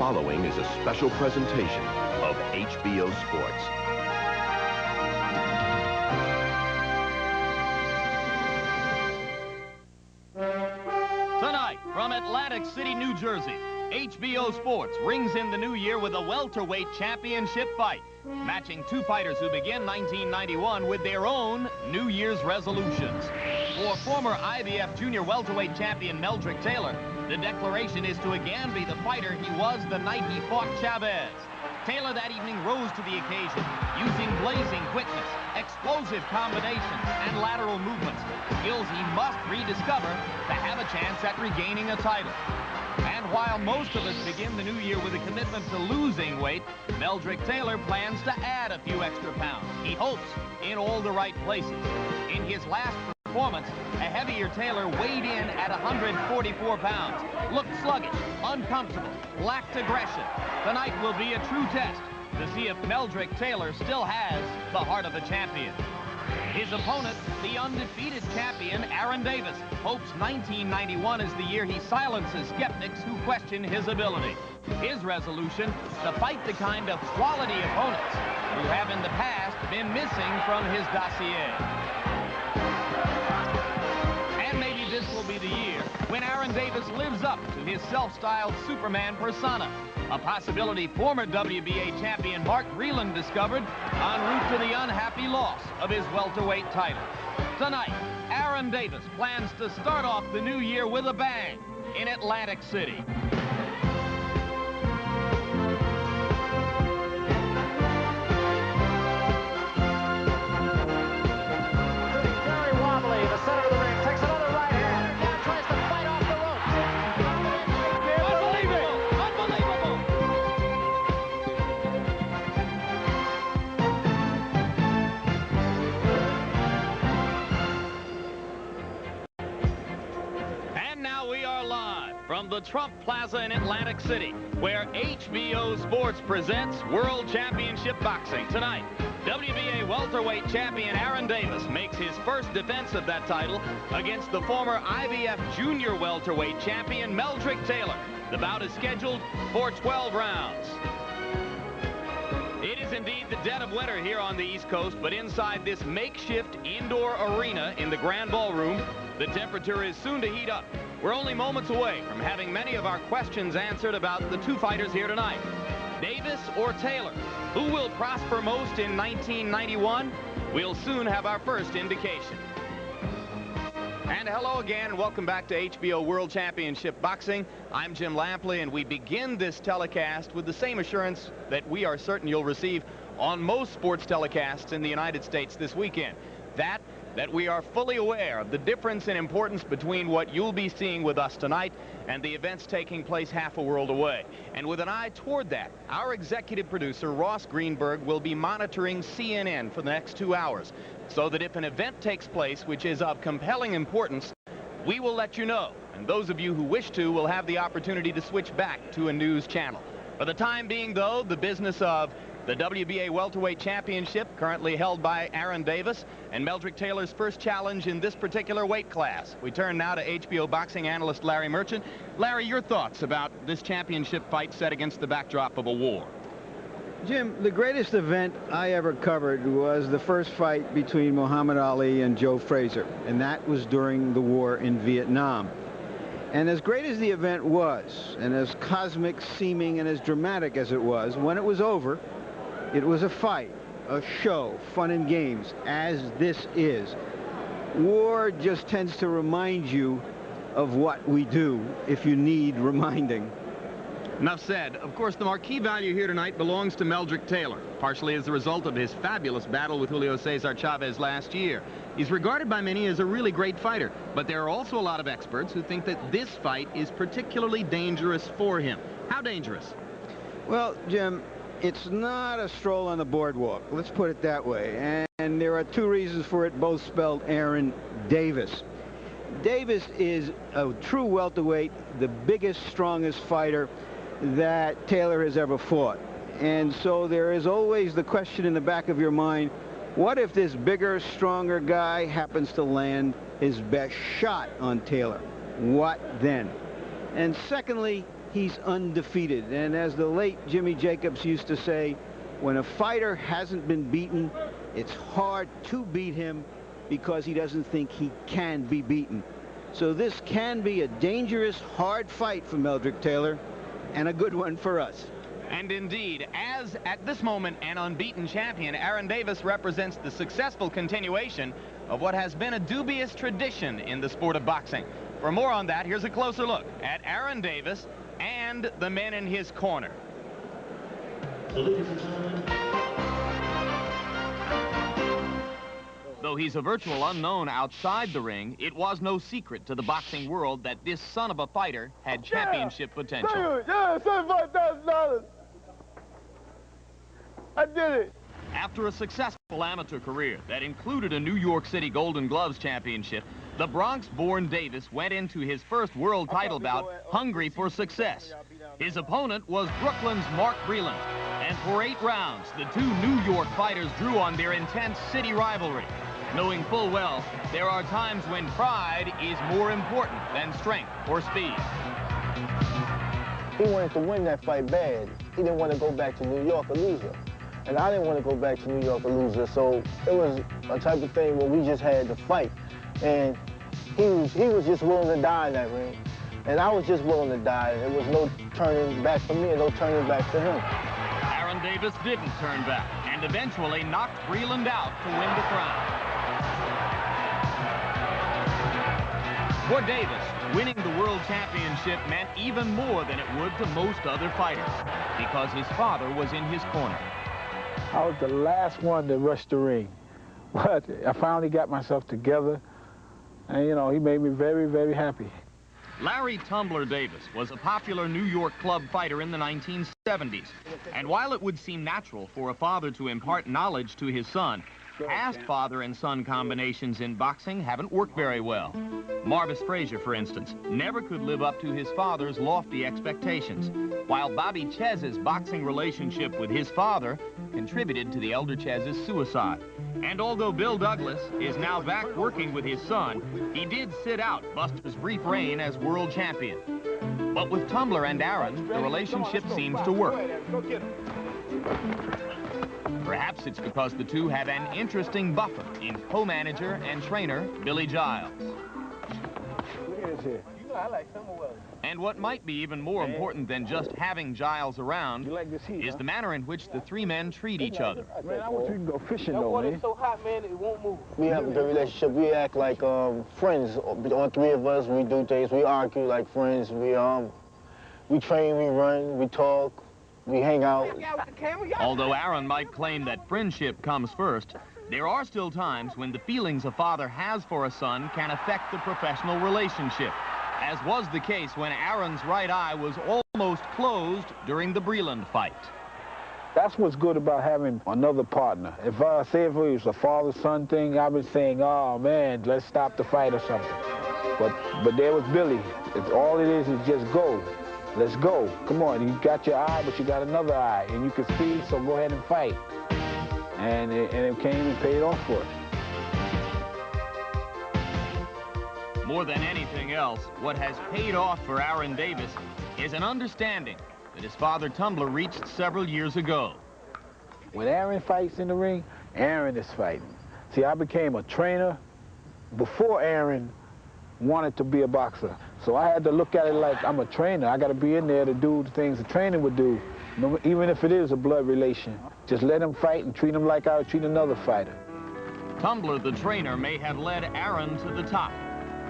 following is a special presentation of HBO Sports. Tonight, from Atlantic City, New Jersey, HBO Sports rings in the new year with a welterweight championship fight, matching two fighters who begin 1991 with their own New Year's resolutions. For former IBF junior welterweight champion Meldrick Taylor, the declaration is to again be the fighter he was the night he fought Chavez. Taylor that evening rose to the occasion, using blazing quickness, explosive combinations, and lateral movements, skills he must rediscover to have a chance at regaining a title. And while most of us begin the new year with a commitment to losing weight, Meldrick Taylor plans to add a few extra pounds. He hopes in all the right places. In his last performance, a heavier Taylor weighed in at 144 pounds, looked sluggish, uncomfortable, lacked aggression. Tonight will be a true test to see if Meldrick Taylor still has the heart of a champion. His opponent, the undefeated champion, Aaron Davis, hopes 1991 is the year he silences skeptics who question his ability. His resolution, to fight the kind of quality opponents who have in the past been missing from his dossier. And maybe this will be the year when Aaron Davis lives up to his self-styled Superman persona, a possibility former WBA champion Mark Breland discovered en route to the unhappy loss of his welterweight title. Tonight, Aaron Davis plans to start off the new year with a bang in Atlantic City. Very wobbly, the center of the ring, takes another right hand, now tries to fight off the ropes. Unbelievable! And now we are live from the Trump Plaza in Atlantic City, where HBO Sports presents World Championship Boxing. Tonight, WBA welterweight champion Aaron Davis makes his first defense of that title against the former IBF junior welterweight champion Meldrick Taylor. The bout is scheduled for 12 rounds. It is indeed the dead of winter here on the East Coast, but inside this makeshift indoor arena in the Grand Ballroom, the temperature is soon to heat up. We're only moments away from having many of our questions answered about the two fighters here tonight. Davis or Taylor? Who will prosper most in 1991? We'll soon have our first indication. And hello again. Welcome back to HBO World Championship Boxing. I'm Jim Lampley, and we begin this telecast with the same assurance that we are certain you'll receive on most sports telecasts in the United States this weekend. That we are fully aware of the difference in importance between what you'll be seeing with us tonight and the events taking place half a world away. And with an eye toward that, our executive producer, Ross Greenberg, will be monitoring CNN for the next 2 hours, so that if an event takes place which is of compelling importance, we will let you know. And those of you who wish to will have the opportunity to switch back to a news channel. For the time being, though, the business of the WBA welterweight championship, currently held by Aaron Davis, and Meldrick Taylor's first challenge in this particular weight class. We turn now to HBO boxing analyst Larry Merchant. Larry, your thoughts about this championship fight set against the backdrop of a war? Jim, the greatest event I ever covered was the first fight between Muhammad Ali and Joe Frazier, and that was during the war in Vietnam. And as great as the event was, and as cosmic seeming and as dramatic as it was, when it was over, it was a fight, a show, fun and games, as this is. War just tends to remind you of what we do if you need reminding. Enough said. Of course, the marquee value here tonight belongs to Meldrick Taylor, partially as a result of his fabulous battle with Julio Cesar Chavez last year. He's regarded by many as a really great fighter, but there are also a lot of experts who think that this fight is particularly dangerous for him. How dangerous? Well, Jim, it's not a stroll on the boardwalk, let's put it that way. And there are two reasons for it, both spelled Aaron Davis. Davis is a true welterweight, the biggest, strongest fighter that Taylor has ever fought. And so there is always the question in the back of your mind, what if this bigger, stronger guy happens to land his best shot on Taylor? What then? And secondly, he's undefeated. And as the late Jimmy Jacobs used to say, when a fighter hasn't been beaten, it's hard to beat him because he doesn't think he can be beaten. So this can be a dangerous, hard fight for Meldrick Taylor, and a good one for us. And indeed, as at this moment an unbeaten champion, Aaron Davis represents the successful continuation of what has been a dubious tradition in the sport of boxing. For more on that, here's a closer look at Aaron Davis and the men in his corner. Though he's a virtual unknown outside the ring, it was no secret to the boxing world that this son of a fighter had championship potential. Yeah, $75,000. I did it. After a successful amateur career that included a New York City Golden Gloves championship, the Bronx-born Davis went into his first world title bout hungry for success. His opponent was Brooklyn's Mark Breland, and for 8 rounds, the two New York fighters drew on their intense city rivalry, knowing full well there are times when pride is more important than strength or speed. He wanted to win that fight bad. He didn't want to go back to New York a loser. And I didn't want to go back to New York a loser, so it was a type of thing where we just had to fight. And he was just willing to die in that ring. And I was just willing to die. There was no turning back for me and no turning back for him. Aaron Davis didn't turn back and eventually knocked Breland out to win the crown. For Davis, winning the world championship meant even more than it would to most other fighters because his father was in his corner. I was the last one to rush the ring, but I finally got myself together, and, you know, he made me very, very happy. Larry Tumbler Davis was a popular New York club fighter in the 1970s, and while it would seem natural for a father to impart knowledge to his son, past father and son combinations in boxing haven't worked very well. Marvis Frazier, for instance, never could live up to his father's lofty expectations, while Bobby Chez's boxing relationship with his father contributed to the elder Chez's suicide. And although Bill Douglas is now back working with his son, he did sit out Buster's brief reign as world champion. But with Tumbler and Aaron, the relationship seems to work. Perhaps it's because the two have an interesting buffer in co-manager and trainer Billy Giles. Look at this here. You know, I like some of those. And what might be even more important than just having Giles around is the manner in which the 3 men treat each other. Man, I want you to go fishing, though, man. That water's so hot, man, it won't move. We have a good relationship. We act like friends. All 3 of us, we do things. We argue like friends. We train, we run, we talk, we hang out. Although Aaron might claim that friendship comes first, there are still times when the feelings a father has for a son can affect the professional relationship, as was the case when Aaron's right eye was almost closed during the Breland fight. That's what's good about having another partner. If it was a father-son thing, I've been saying, oh, man, let's stop the fight or something. But there was Billy. All it is just go. Let's go. Come on, you got your eye, but you got another eye, and you can see, so go ahead and fight. And it came and paid off for us. More than anything else, what has paid off for Aaron Davis is an understanding that his father Tumbler reached several years ago. When Aaron fights in the ring, Aaron is fighting. See, I became a trainer before Aaron wanted to be a boxer. So I had to look at it like I'm a trainer. I got to be in there to do the things a trainer would do, even if it is a blood relation. Just let him fight and treat him like I would treat another fighter. Tumbler, the trainer, may have led Aaron to the top,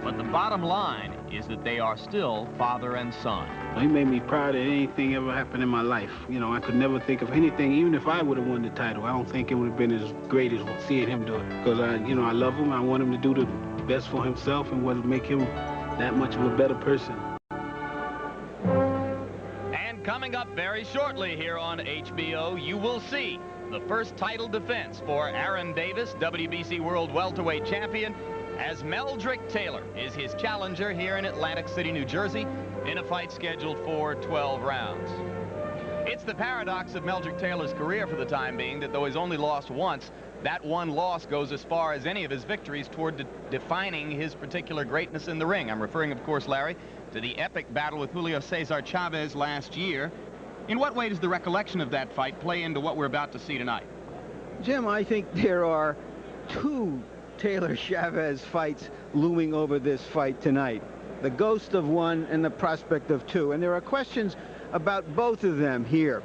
but the bottom line is that they are still father and son. He made me proud of anything ever happened in my life. You know, I could never think of anything, even if I would have won the title, I don't think it would have been as great as seeing him do it. Because I love him. I want him to do the best for himself and what would make him that much of a better person. And coming up very shortly here on HBO, you will see the first title defense for Aaron Davis, WBC World Welterweight Champion, as Meldrick Taylor is his challenger here in Atlantic City, New Jersey, in a fight scheduled for 12 rounds. It's the paradox of Meldrick Taylor's career for the time being that though he's only lost once, That one loss goes as far as any of his victories toward defining his particular greatness in the ring. I'm referring, of course, Larry, to the epic battle with Julio Cesar Chavez last year. In what way does the recollection of that fight play into what we're about to see tonight? Jim, I think there are two Taylor-Chavez fights looming over this fight tonight. The ghost of one and the prospect of two. And there are questions about both of them here.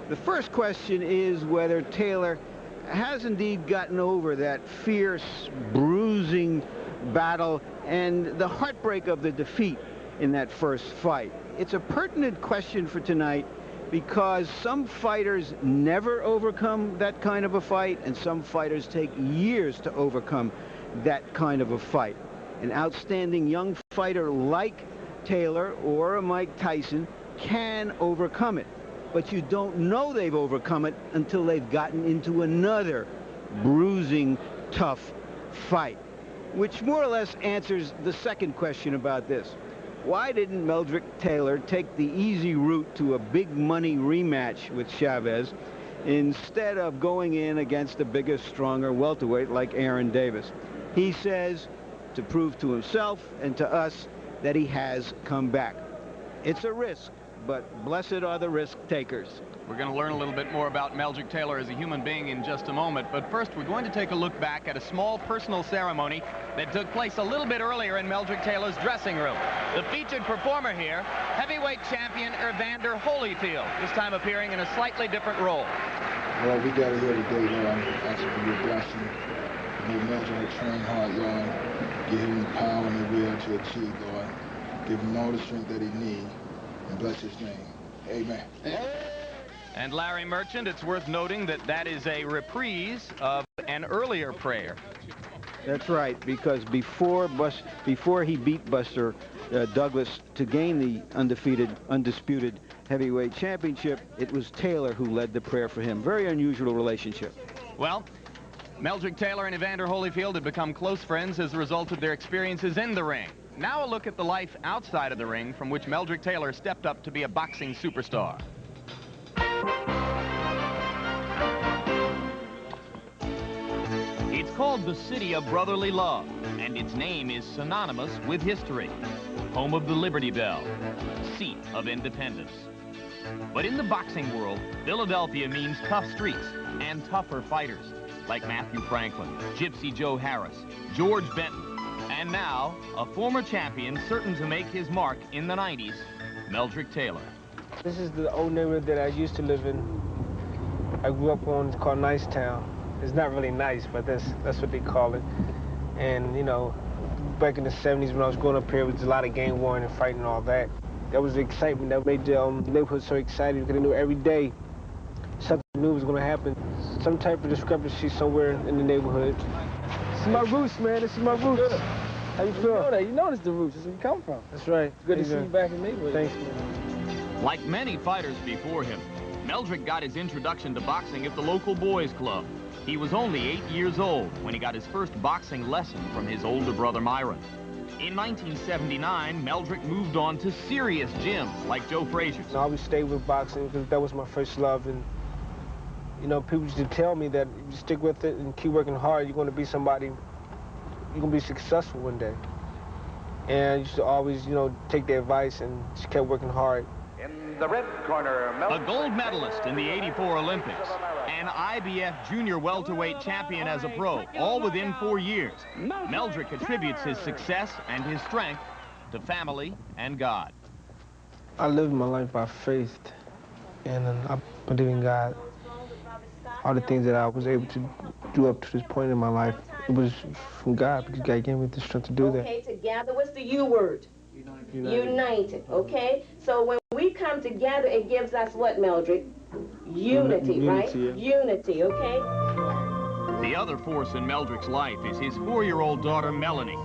The first question is whether Taylor has indeed gotten over that fierce, bruising battle and the heartbreak of the defeat in that first fight. It's a pertinent question for tonight because some fighters never overcome that kind of a fight, and some fighters take years to overcome that kind of a fight. An outstanding young fighter like Taylor or a Mike Tyson can overcome it, but you don't know they've overcome it until they've gotten into another bruising, tough fight, which more or less answers the second question about this. Why didn't Meldrick Taylor take the easy route to a big money rematch with Chavez instead of going in against a bigger, stronger welterweight like Aaron Davis? He says to prove to himself and to us that he has come back. It's a risk, but blessed are the risk takers. We're going to learn a little bit more about Meldrick Taylor as a human being in just a moment, but first we're going to take a look back at a small personal ceremony that took place a little bit earlier in Meldrick Taylor's dressing room. The featured performer here, heavyweight champion Evander Holyfield, this time appearing in a slightly different role. Well, we got here today, Lord. I'm asking for your blessing. May Meldrick train hard, Lord. Give him the power and the will to achieve, Lord. Give him all the strength that he needs, and bless his name. Amen. And Larry Merchant, it's worth noting that that is a reprise of an earlier prayer. That's right, because before he beat Buster Douglas to gain the undisputed heavyweight championship, it was Taylor who led the prayer for him. Very unusual relationship. Well, Meldrick Taylor and Evander Holyfield had become close friends as a result of their experiences in the ring. Now a look at the life outside of the ring from which Meldrick Taylor stepped up to be a boxing superstar. It's called the City of Brotherly Love, and its name is synonymous with history. Home of the Liberty Bell, seat of independence. But in the boxing world, Philadelphia means tough streets and tougher fighters, like Matthew Franklin, Gypsy Joe Harris, George Benton, and now a former champion certain to make his mark in the 90s, Meldrick Taylor. This is the old neighborhood that I used to live in. I grew up on, it's called Nicetown. It's not really nice, but that's what they call it. And, you know, back in the 70s when I was growing up here, there was a lot of gang warring and fighting and all that. That was the excitement that made the neighborhood so exciting, because they knew every day something new was going to happen. Some type of discrepancy somewhere in the neighborhood. This is my roots, man. This is my roots. How you feel? You know that. You know this is the roots. This is where you come from. That's right. It's good to see you back in the neighborhood. Thanks, man. Like many fighters before him, Meldrick got his introduction to boxing at the local boys' club. He was only 8 years old when he got his first boxing lesson from his older brother Myron. In 1979, Meldrick moved on to serious gyms like Joe Frazier's. I always stayed with boxing because that was my first love. And, you know, people used to tell me that if you stick with it and keep working hard, you're going to be somebody, you're going to be successful one day. And I used to always, you know, take their advice and just kept working hard. In the red corner, A gold medalist in the '84 Olympics, an IBF junior welterweight champion as a pro, all within 4 years. Meldrick attributes his success and his strength to family and God. I lived my life by faith, and I believe in God. All the things that I was able to do up to this point in my life, it was from God, because God gave me the strength to do that. Okay, together, what's the U word? United, okay? So when we come together, it gives us what, Meldrick? Unity, right? Yeah. Unity, okay? The other force in Meldrick's life is his 4-year-old daughter, Melanie.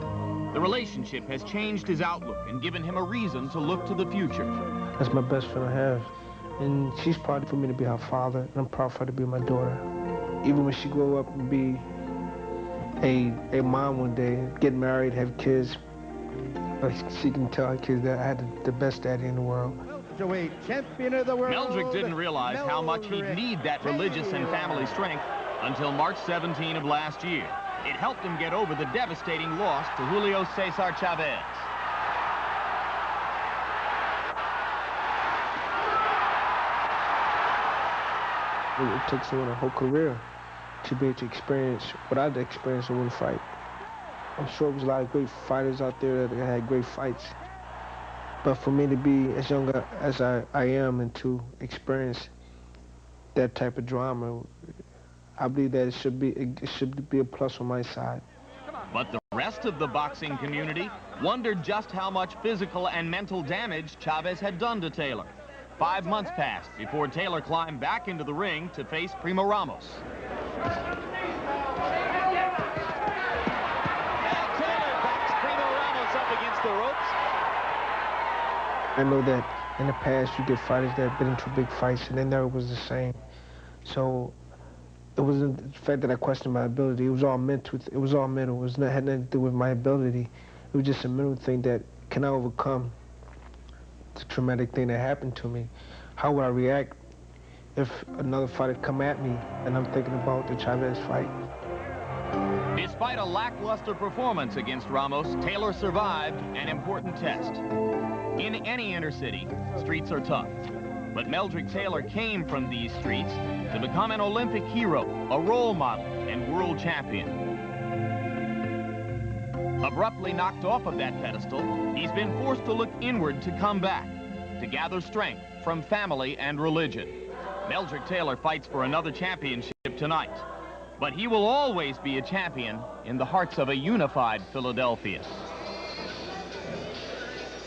The relationship has changed his outlook and given him a reason to look to the future. That's my best friend I have. And she's proud for me to be her father, and I'm proud for her to be my daughter. Even when she grow up and be a mom one day, get married, have kids, she can tell her kids that I had the best daddy in the world. Champion of the world. Meldrick didn't realize how much he'd need that religious and family strength until March 17 of last year. It helped him get over the devastating loss to Julio Cesar Chavez. It takes someone a whole career to be able to experience what I'd experienced in one fight. I'm sure there's a lot of great fighters out there that had great fights. But for me to be as young as I am and to experience that type of drama, I believe that it should be a plus on my side. But the rest of the boxing community wondered just how much physical and mental damage Chavez had done to Taylor. 5 months passed before Taylor climbed back into the ring to face Primo Ramos. Now Taylor backs Primo Ramos up against the ropes. I know that in the past you get fighters that have been into big fights and they never was the same. So it wasn't the fact that I questioned my ability. It was all mental. It was all mental. It had nothing to do with my ability. It was just a mental thing that can I overcome the traumatic thing that happened to me. How would I react if another fighter come at me and I'm thinking about the Chavez fight? Despite a lackluster performance against Ramos, Taylor survived an important test. In any inner city, streets are tough. But Meldrick Taylor came from these streets to become an Olympic hero, a role model, and world champion. Abruptly knocked off of that pedestal, he's been forced to look inward to come back, to gather strength from family and religion. Meldrick Taylor fights for another championship tonight, but he will always be a champion in the hearts of a unified Philadelphia.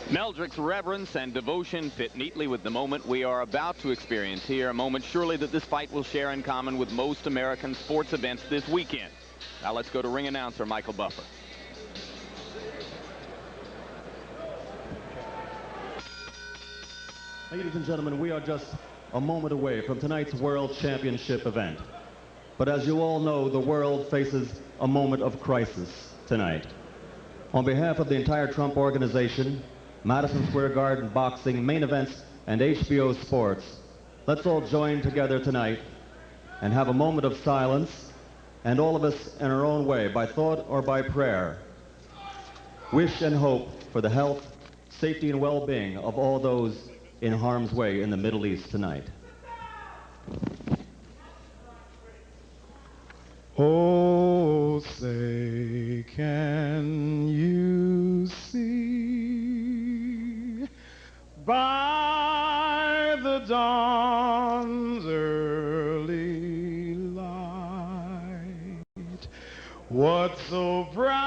Meldrick's reverence and devotion fit neatly with the moment we are about to experience here, a moment surely that this fight will share in common with most American sports events this weekend. Now let's go to ring announcer Michael Buffer. Ladies and gentlemen, we are just a moment away from tonight's World Championship event. But as you all know, the world faces a moment of crisis tonight. On behalf of the entire Trump organization, Madison Square Garden Boxing, Main Events, and HBO Sports, let's all join together tonight and have a moment of silence, and all of us in our own way, by thought or by prayer, wish and hope for the health, safety, and well-being of all those in harm's way in the Middle East tonight. Oh, say, can you see by the dawn's early light what so proudly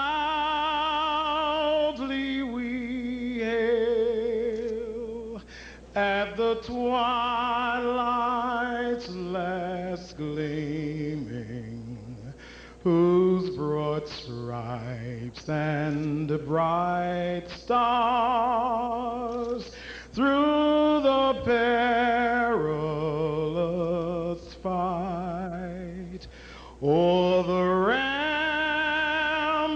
we hail at the twilight's last gleaming, whose broad stripes and bright stars through the perilous fight o'er the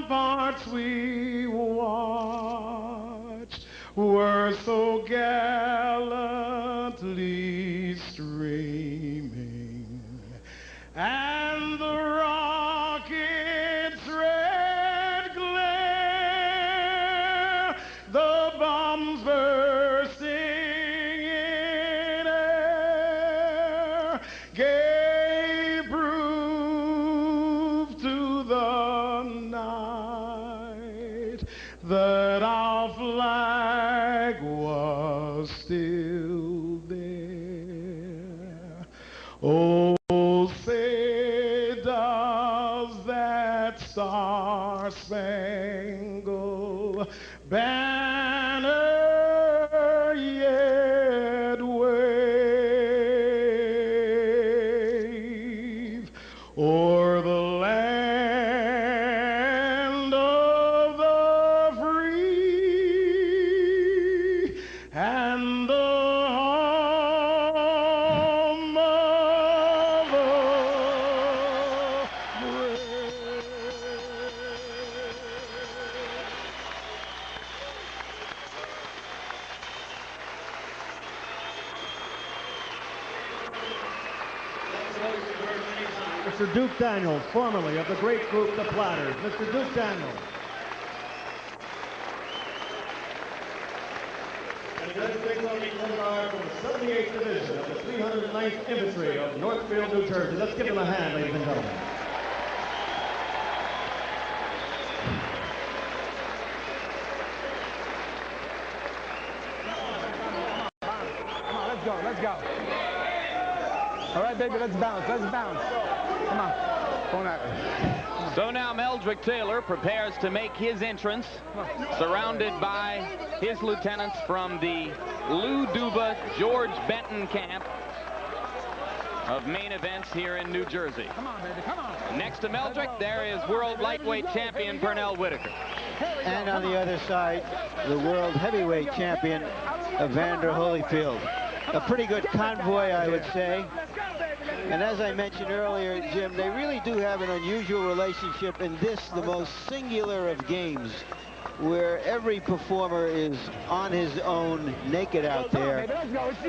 ramparts we watched were so gallantly streaming, and the rocket's red glare, the bombs bursting in air, gave proof to the night that our flag was still there. Oh, say does that star-spangled banner yet wave o'er the land of the free and the home of the brave? Mr. Duke Daniels, formerly of the great group The Platters. Mr. Duke Daniels. And the United States Army Corps Guard from the 78th Division of the 309th Infantry of Northfield, New Jersey. Let's give them a hand, ladies and gentlemen. Let's go. All right, baby, let's bounce. Come on. Go that way. So now Meldrick Taylor prepares to make his entrance, surrounded by his lieutenants from the Lou Duba, George Benton camp of main events here in New Jersey. Come on, baby, come on. Next to Meldrick, there is world lightweight champion Pernell Whitaker. And on the other side, the world heavyweight champion, Evander Holyfield. A pretty good convoy, I would say. And as I mentioned earlier, Jim, they really do have an unusual relationship in this, the most singular of games, where every performer is on his own, naked out there.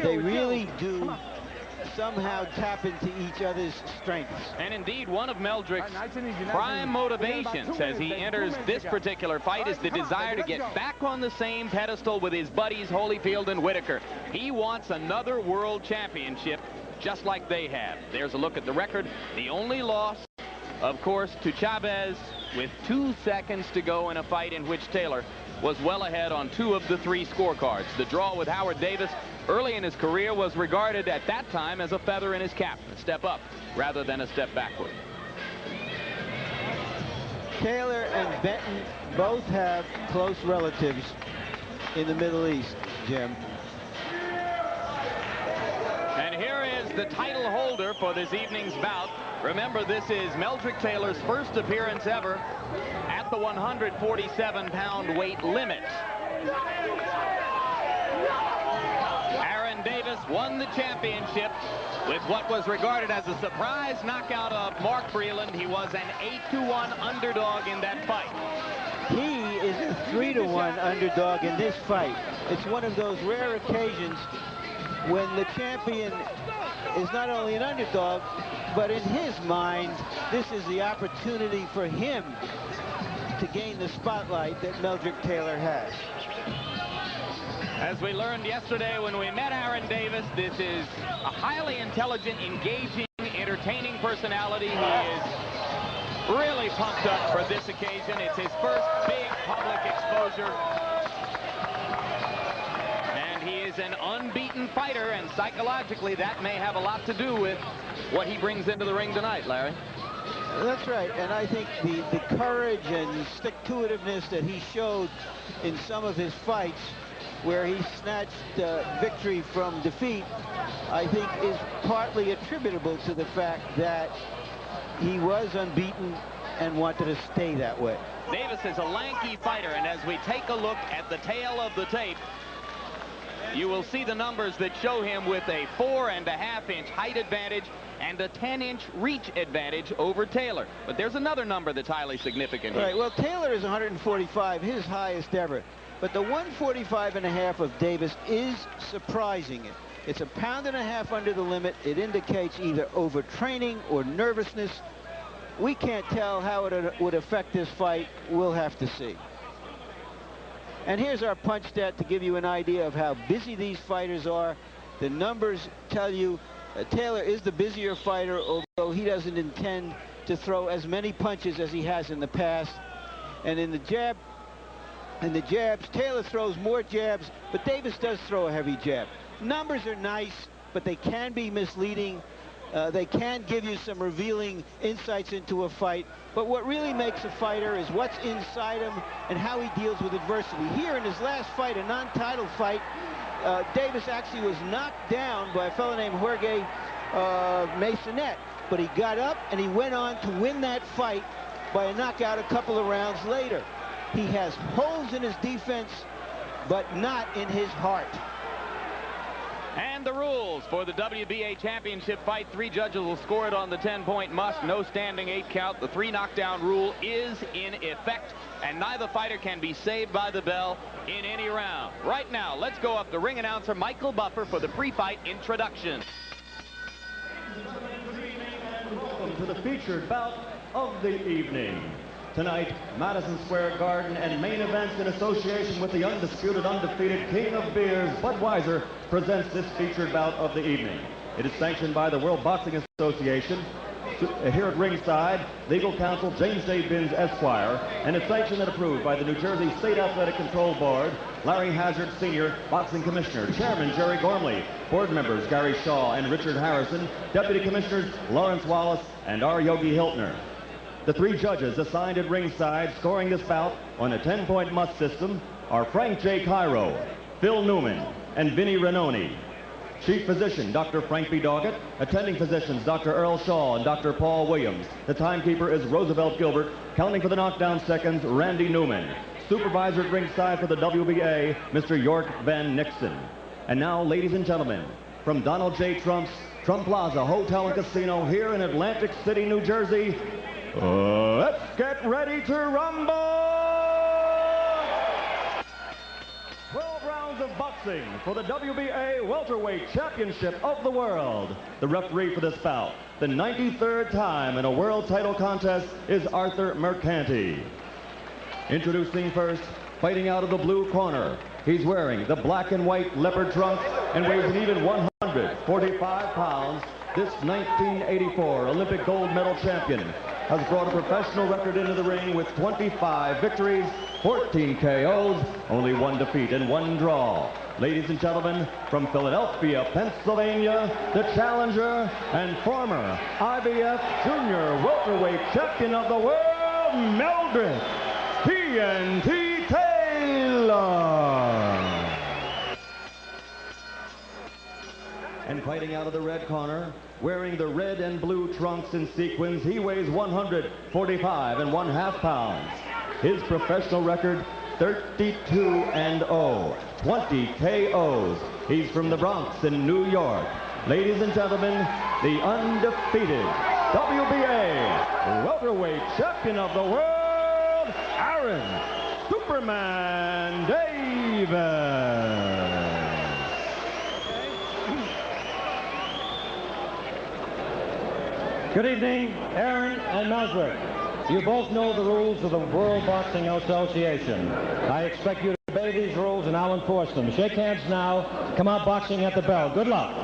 They really do somehow tap into each other's strengths. And indeed, one of Meldrick's prime motivations as he enters this particular fight is the desire to get back on the same pedestal with his buddies Holyfield and Whitaker. He wants another world championship just like they have. There's a look at the record. The only loss, of course, to Chavez with 2 seconds to go in a fight in which Taylor was well ahead on 2 of the 3 scorecards. The draw with Howard Davis early in his career was regarded at that time as a feather in his cap, a step up rather than a step backward. Taylor and Benton both have close relatives in the Middle East, Jim. And here is the title holder for this evening's bout. Remember, this is Meldrick Taylor's first appearance ever at the 147-pound weight limit. Aaron Davis won the championship with what was regarded as a surprise knockout of Mark Breland. He was an 8-1 underdog in that fight. He is a 3-1 underdog in this fight. It's one of those rare occasions when the champion is not only an underdog, but in his mind, this is the opportunity for him to gain the spotlight that Meldrick Taylor has. As we learned yesterday when we met Aaron Davis, this is a highly intelligent, engaging, entertaining personality. He is really pumped up for this occasion. It's his first big public exposure. And he is an unbeaten fighter, and psychologically that may have a lot to do with what he brings into the ring tonight, Larry. That's right, and I think the courage and stick-to-itiveness that he showed in some of his fights where he snatched victory from defeat, I think is partly attributable to the fact that he was unbeaten and wanted to stay that way. Davis is a lanky fighter, and as we take a look at the tail of the tape, you will see the numbers that show him with a 4.5-inch height advantage and a 10-inch reach advantage over Taylor. But there's another number that's highly significant here. Right, well, Taylor is 145, his highest ever. But the 145.5 of Davis is surprising. It's 1.5 pounds under the limit. It indicates either overtraining or nervousness. We can't tell how it would affect this fight. We'll have to see. And here's our punch stat to give you an idea of how busy these fighters are. The numbers tell you Taylor is the busier fighter, although he doesn't intend to throw as many punches as he has in the past. And in the jabs, Taylor throws more jabs, but Davis does throw a heavy jab. Numbers are nice, but they can be misleading. They can give you some revealing insights into a fight. But what really makes a fighter is what's inside him and how he deals with adversity. Here in his last fight, a non-title fight, Davis actually was knocked down by a fellow named Jorge Masonette. But he got up and he went on to win that fight by a knockout a couple of rounds later. He has holes in his defense, but not in his heart. And the rules for the WBA championship fight: 3 judges will score it on the 10-point must. No standing 8 count. The 3 knockdown rule is in effect, and neither fighter can be saved by the bell in any round. Right now, let's go up the ring announcer, Michael Buffer, for the pre-fight introduction. Welcome to the featured bout of the evening. Tonight, Madison Square Garden and main events in association with the undisputed, undefeated King of Beers, Budweiser, presents this featured bout of the evening. It is sanctioned by the World Boxing Association. Here at ringside, legal counsel James J. Binns, Esquire, and it's sanctioned and approved by the New Jersey State Athletic Control Board, Larry Hazard, Sr., Boxing Commissioner, Chairman Jerry Gormley, board members Gary Shaw and Richard Harrison, Deputy Commissioners Lawrence Wallace and R. Yogi Hiltner. The three judges assigned at ringside scoring this bout on a 10-point must system are Frank J. Cairo, Phil Newman, and Vinnie Renoni. Chief Physician, Dr. Frank B. Doggett. Attending physicians, Dr. Earl Shaw and Dr. Paul Williams. The timekeeper is Roosevelt Gilbert. Counting for the knockdown seconds, Randy Newman. Supervisor at ringside for the WBA, Mr. York Van Nixon. And now, ladies and gentlemen, from Donald J. Trump's Trump Plaza Hotel and Casino here in Atlantic City, New Jersey, let's get ready to rumble! 12 rounds of boxing for the WBA Welterweight Championship of the World. The referee for this bout, the 93rd time in a world title contest, is Arthur Mercanti. Introducing first, fighting out of the blue corner. He's wearing the black and white leopard trunks and weighs an even 145 pounds. This 1984 Olympic gold medal champion has brought a professional record into the ring with 25 victories, 14 KOs, only 1 defeat and 1 draw. Ladies and gentlemen, from Philadelphia, Pennsylvania, the challenger and former IBF Junior Welterweight Champion of the World, Meldrick TNT Taylor. And fighting out of the red corner, wearing the red and blue trunks in sequins, he weighs 145½ pounds. His professional record, 32-0, 20 KOs. He's from the Bronx in New York. Ladies and gentlemen, the undefeated WBA Welterweight Champion of the World, Aaron Superman Davis. Good evening, Aaron and Meldrick. You both know the rules of the World Boxing Association. I expect you to obey these rules, and I'll enforce them. Shake hands now. Come out boxing at the bell. Good luck.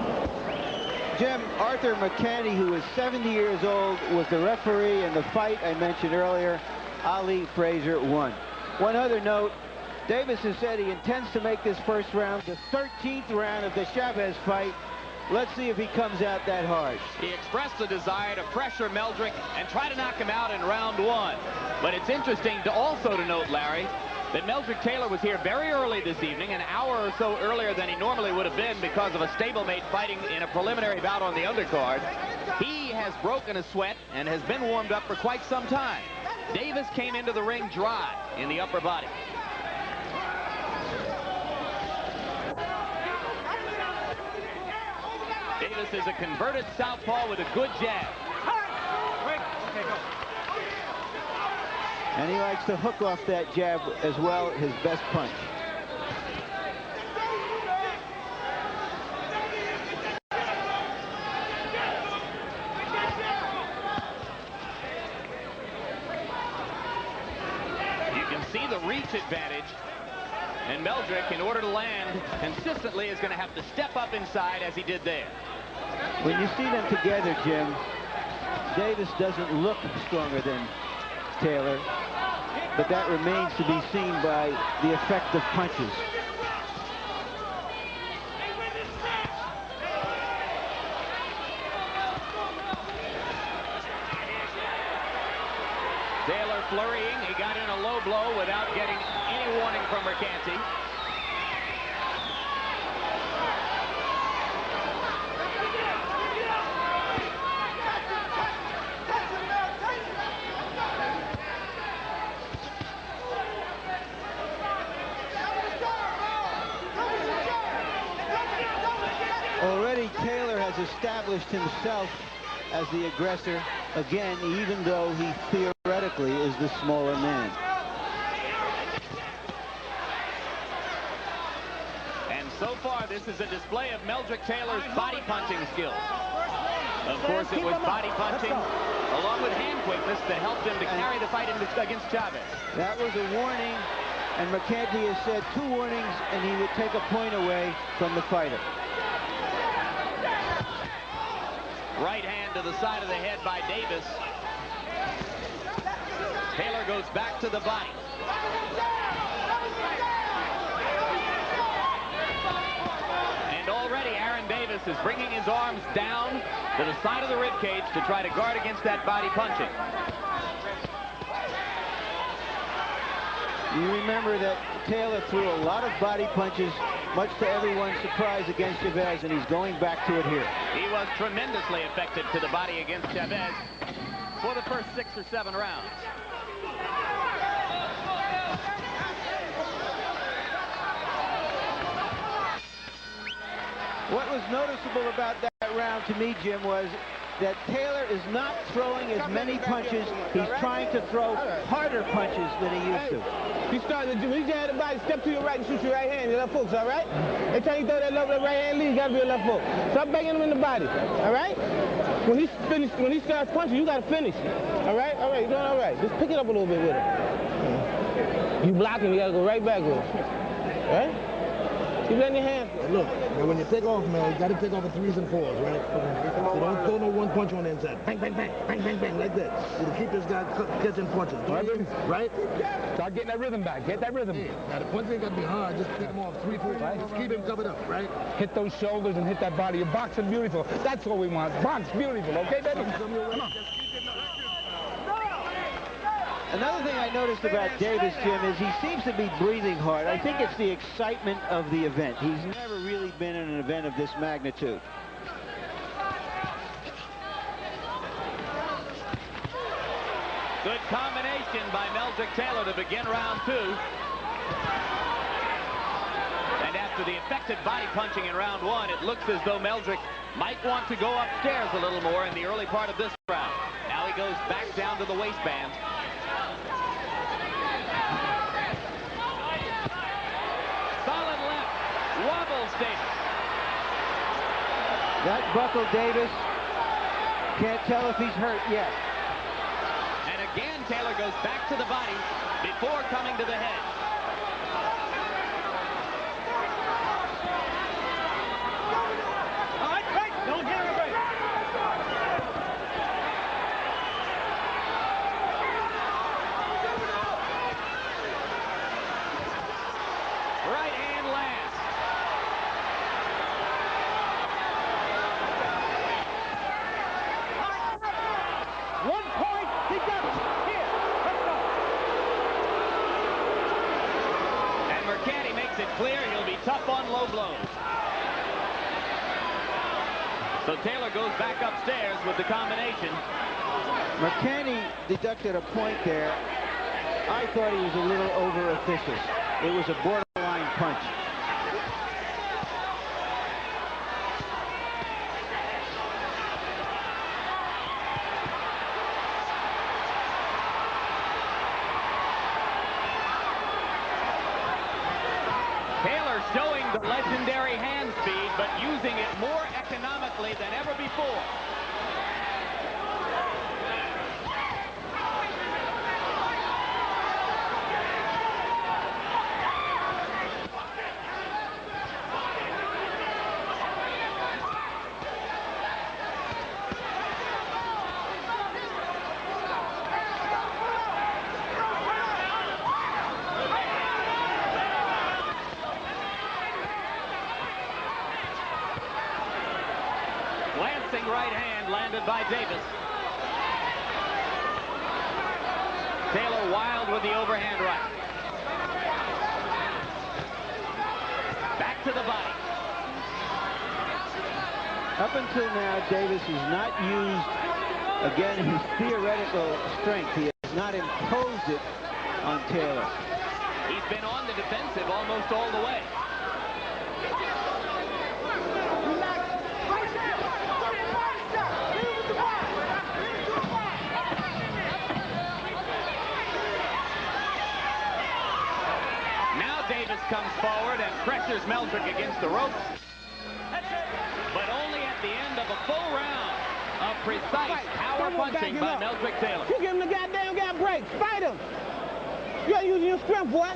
Jim, Arthur Mercanti, who is 70 years old, was the referee in the fight I mentioned earlier. Ali Frazier won. One other note, Davis has said he intends to make this first round the 13th round of the Chavez fight. Let's see if he comes out that hard. He expressed the desire to pressure Meldrick and try to knock him out in round 1. But it's interesting to also to note, Larry, that Meldrick Taylor was here very early this evening, an hour or so earlier than he normally would have been because of a stablemate fighting in a preliminary bout on the undercard. He has broken a sweat and has been warmed up for quite some time. Davis came into the ring dry in the upper body. Davis is a converted southpaw with a good jab. And he likes to hook off that jab as well, his best punch. You can see the reach advantage. And Meldrick, in order to land consistently, is going to have to step up inside as he did there. When you see them together, Jim, Davis doesn't look stronger than Taylor, but that remains to be seen by the effect of punches. Taylor flurrying. He got in a low blow without getting any warning from Mercanti. Already Taylor has established himself as the aggressor again, even though he theoretically is the smaller man. And so far, this is a display of Meldrick Taylor's body punching skills. Of course, it was body punching along with hand quickness that helped him to carry the fight against Chavez. That was a warning, and McKenty has said 2 warnings, and he would take a point away from the fighter. Right hand to the side of the head by Davis. Taylor goes back to the body. And already Aaron Davis is bringing his arms down to the side of the ribcage to try to guard against that body punching. You remember that Taylor threw a lot of body punches, much to everyone's surprise, against Chavez, and he's going back to it here. He was tremendously effective to the body against Chavez for the first 6 or 7 rounds. What was noticeable about that round to me, Jim, was that Taylor is not throwing as many punches. He's trying to throw harder punches than he used to. You start to when you jab the body, step to your right and shoot your right hand, your left hooks, all right? Every time you throw that left right hand lead, you gotta be a left hook. Stop banging him in the body, all right? When he starts punching, you gotta finish. All right, you're doing all right. Just pick it up a little bit with him. You block him, you gotta go right back with him. All right? Keep letting your hands go. Look, now when you take off, man, you gotta take off in 3s and 4s, right? So don't throw no 1 punch on the inside. Bang, bang, bang, bang, bang, bang, like that. So to keep this guy catching punches. Right? Start getting that rhythm back. Get that rhythm. Yeah. Now the punch ain't gotta be hard. Just take him off 3, 4. Right. Just keep him covered up, right? Hit those shoulders and hit that body. You're boxing beautiful. That's what we want. Box beautiful, okay, baby? Come on. Another thing I noticed about Davis, Jim, is he seems to be breathing hard. I think it's the excitement of the event. He's never really been in an event of this magnitude. Good combination by Meldrick Taylor to begin round 2. And after the effective body punching in round 1, it looks as though Meldrick might want to go upstairs a little more in the early part of this round. Now he goes back down to the waistband. Solid left. Wobbles Davis. That buckled Davis. Can't tell if he's hurt yet. And again, Taylor goes back to the body before coming to the head. All right, break. Don't get a break. Right hand lands. Deduction. Here, let's go. And Mercante makes it clear he'll be tough on low blows. So Taylor goes back upstairs with the combination. Mercante deducted a point there. I thought he was a little over-officious. It was a borderline punch. Taylor showing the legendary hand speed, but using it more economically than ever before. Glancing right hand landed by Davis. Taylor wild with the overhand right. Back to the body. Up until now, Davis has not used, again, his theoretical strength. He has not imposed it on Taylor. He's been on the defensive almost all the way. Davis comes forward and pressures Meldrick against the ropes. But only at the end of a full round of precise power punching by Meldrick Taylor. You give him the goddamn breaks. Fight him. You ain't using your strength, boy.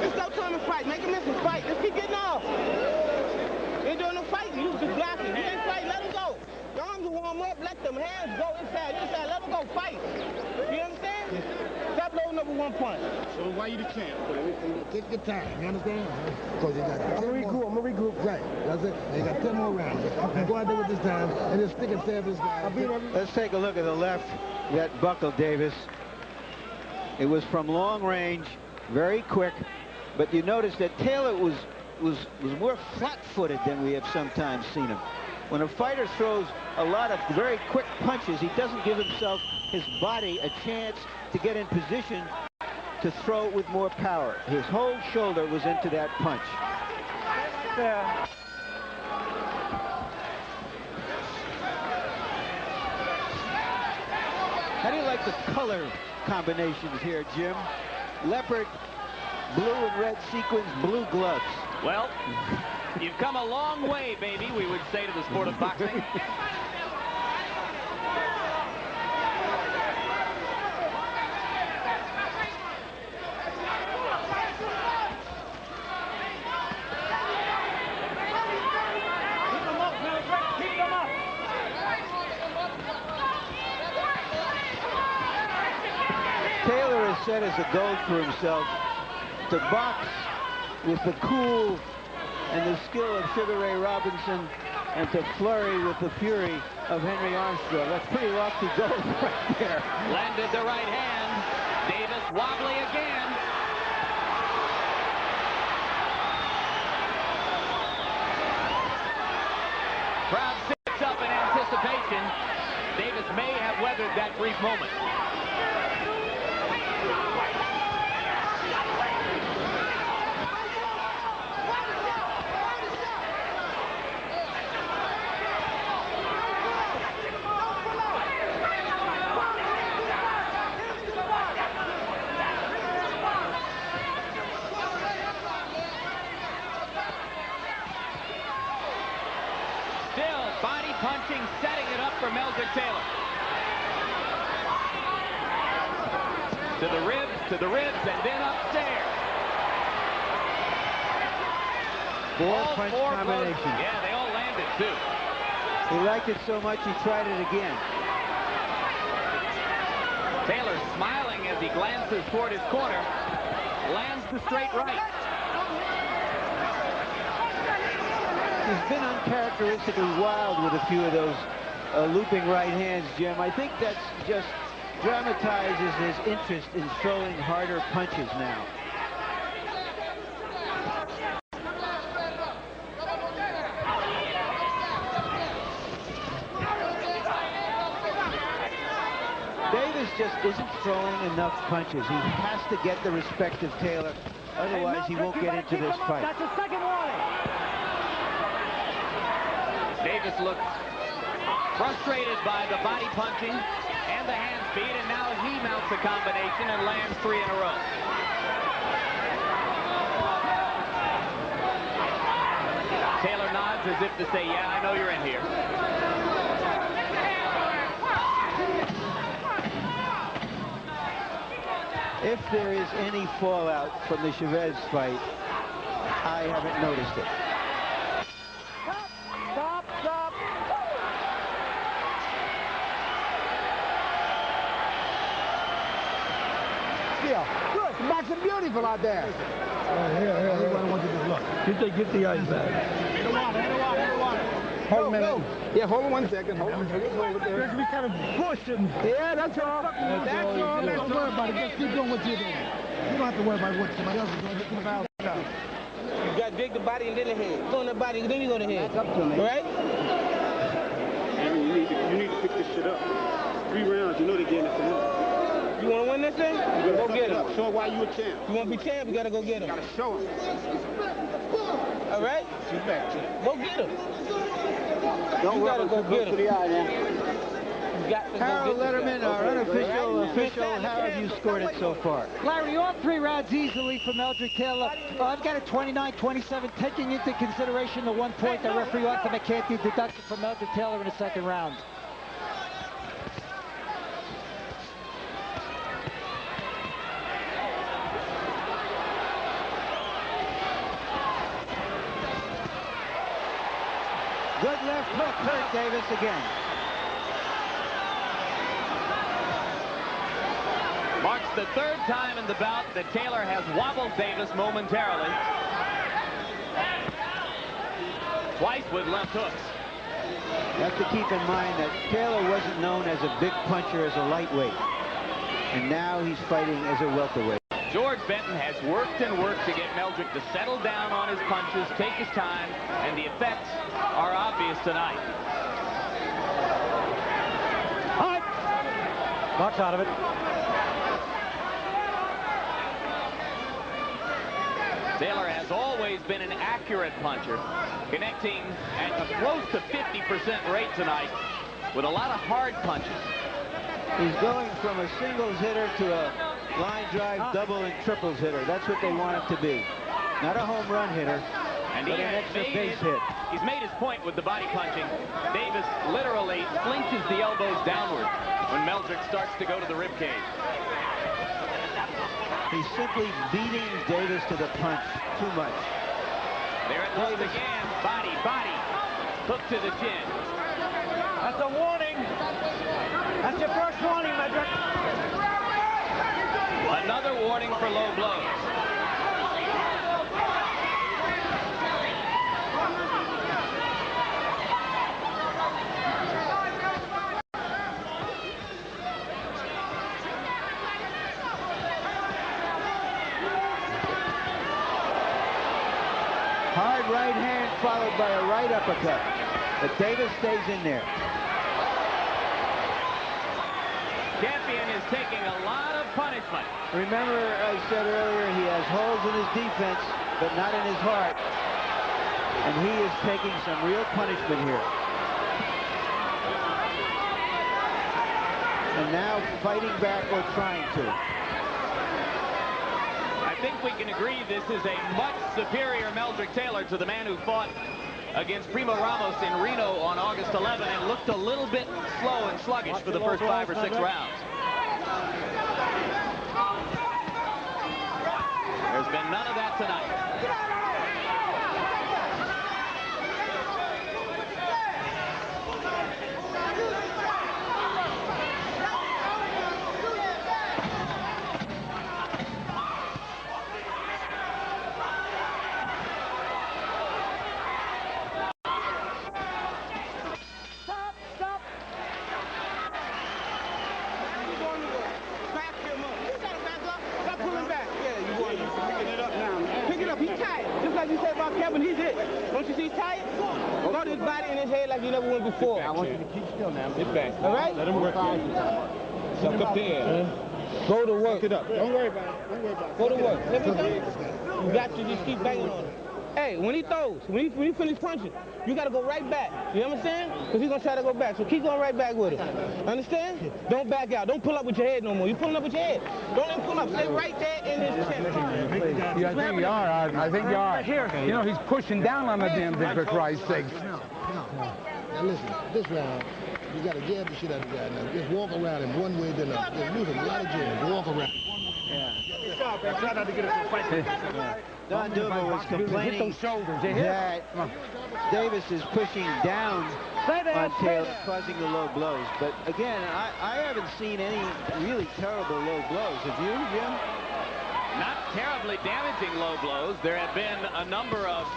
Just go to him and fight. Make him miss and fight. Just keep getting off. You ain't doing no fighting. You just blocking. You ain't fighting. Let him go. Your arms will warm up. Let them hands go inside. Let them go fight. You understand? Stop loading up with 1 punch. So why you the champ? Take your time. You understand? Because you got I'm gonna regroup. Right. That's it. And you got 10 more rounds. And go out there with this time and just stick and stab this guy. Let's take a look at the left that buckled Davis. It was from long range, very quick, but you notice that Taylor was more flat-footed than we have sometimes seen him. When a fighter throws a lot of very quick punches, he doesn't give himself, his body, a chance to get in position to throw with more power. His whole shoulder was into that punch. How do you like the color combinations here, Jim? Leopard, blue and red sequins, blue gloves. Well, you've come a long way, baby, we would say to the sport of boxing. Taylor has set as a goal for himself to box with the cool and the skill of Sugar Ray Robinson and to flurry with the fury of Henry Armstrong. That's pretty lofty goals right there. Landed the right hand. Davis wobbly again. Crowd sits up in anticipation. Davis may have weathered that brief moment. Still body punching, setting it up for Meldrick Taylor. To the ribs, and then upstairs. Four-punch combination. Blows. Yeah, they all landed, too. He liked it so much, he tried it again. Taylor smiling as he glances toward his corner. Lands the straight right. He's been uncharacteristically wild with a few of those looping right hands, Jim. I think that's just dramatizes his interest in throwing harder punches now. Davis just isn't throwing enough punches. He has to get the respect of Taylor. Otherwise, he won't get into this fight. That's a second warning. Davis looks frustrated by the body punching and the hand speed, and now he mounts a combination and lands 3 in a row. Taylor nods as if to say, yeah, I know you're in here. If there is any fallout from the Chavez fight, I haven't noticed it. Stop. Yeah, good. The boxing beautiful out there. Everybody wants you to look. Get the ice back. Hit the water. Hold a minute. Yeah, hold on 1 second. Hold it there. We kind of pushed him. Yeah, that's all. That's all. Don't worry about it. Just keep doing what you're doing. You don't have to worry about what somebody else is doing. Just do what you're doing. You got to dig the body and then the head. Go in the body, then you go to the head. That's up to me. Right? You need to pick this shit up. 3 rounds, you know they're getting it to him. You want to win this thing? Go get him. Show him why you a champ. You want to be champ, you got to go get him. You got to show him. All right? Sit back, champ. Go get him. You got to go get him. Harold Letterman, our unofficial official. How have you scored it so far? Larry, all 3 rounds easily for Meldrick Taylor. I've got a 29-27, taking into consideration the 1 point that referee Arthur McCarthy deducted from Meldrick Taylor in the 2nd round. Good left hook hurt Davis again. Marks the third time in the bout that Taylor has wobbled Davis momentarily. Twice with left hooks. You have to keep in mind that Taylor wasn't known as a big puncher as a lightweight. And now he's fighting as a welterweight. George Benton has worked and worked to get Meldrick to settle down on his punches, take his time, and the effects are obvious tonight. Knocks out of it. Taylor has always been an accurate puncher, connecting at a close to 50% rate tonight with a lot of hard punches. He's going from a singles hitter to a line drive, double and triples hitter. That's what they want him to be. Not a home run hitter, And but he an has extra made base his, hit. He's made his point with the body punching. Davis literally flinches the elbows downward when Meldrick starts to go to the ribcage. He's simply beating Davis to the punch too much. There it goes again. Body, body. Hook to the chin. That's a warning. That's your first warning, Meldrick. Another warning for low blows. Hard right hand followed by a right uppercut. But Davis stays in there. Champion is taking a lot of punishment. Remember, I said earlier, he has holes in his defense, but not in his heart. And he is taking some real punishment here. And now fighting back or trying to. I think we can agree this is a much superior Meldrick Taylor to the man who fought against Primo Ramos in Reno on August 11 and looked a little bit slow and sluggish for the first 5 or 6 rounds. There's been none of that tonight. Don't you see he's tired? Go to his body and his head like you never went before. I want you to keep still now. Get back. All right? Let him work here. Suck up there. Go to work. Get up. Don't worry about it. Don't worry about it. Go to work. Let me tell you. You got to just keep banging on him. Hey, when he throws, when he finish punching, you got to go right back. You understand? Because he's going to try to go back. So keep going right back with him. Understand? Don't back out. Don't pull up with your head no more. You pulling up with your head. Don't even pull up. Stay right there in his chest. Yeah, I think you are. I think you are. You know, he's pushing down on the damn thing for Christ's sake. Now listen, this round, you got to jab the shit out of the guy now. Just walk around him one way then another. Just use a lot of jabs. Walk around. Yeah. Try not to get into a fight. Don Duva was complaining that Davis is pushing down on Taylor, causing the low blows. But again, I haven't seen any really terrible low blows. Have you, Jim? Not terribly damaging low blows. There have been a number of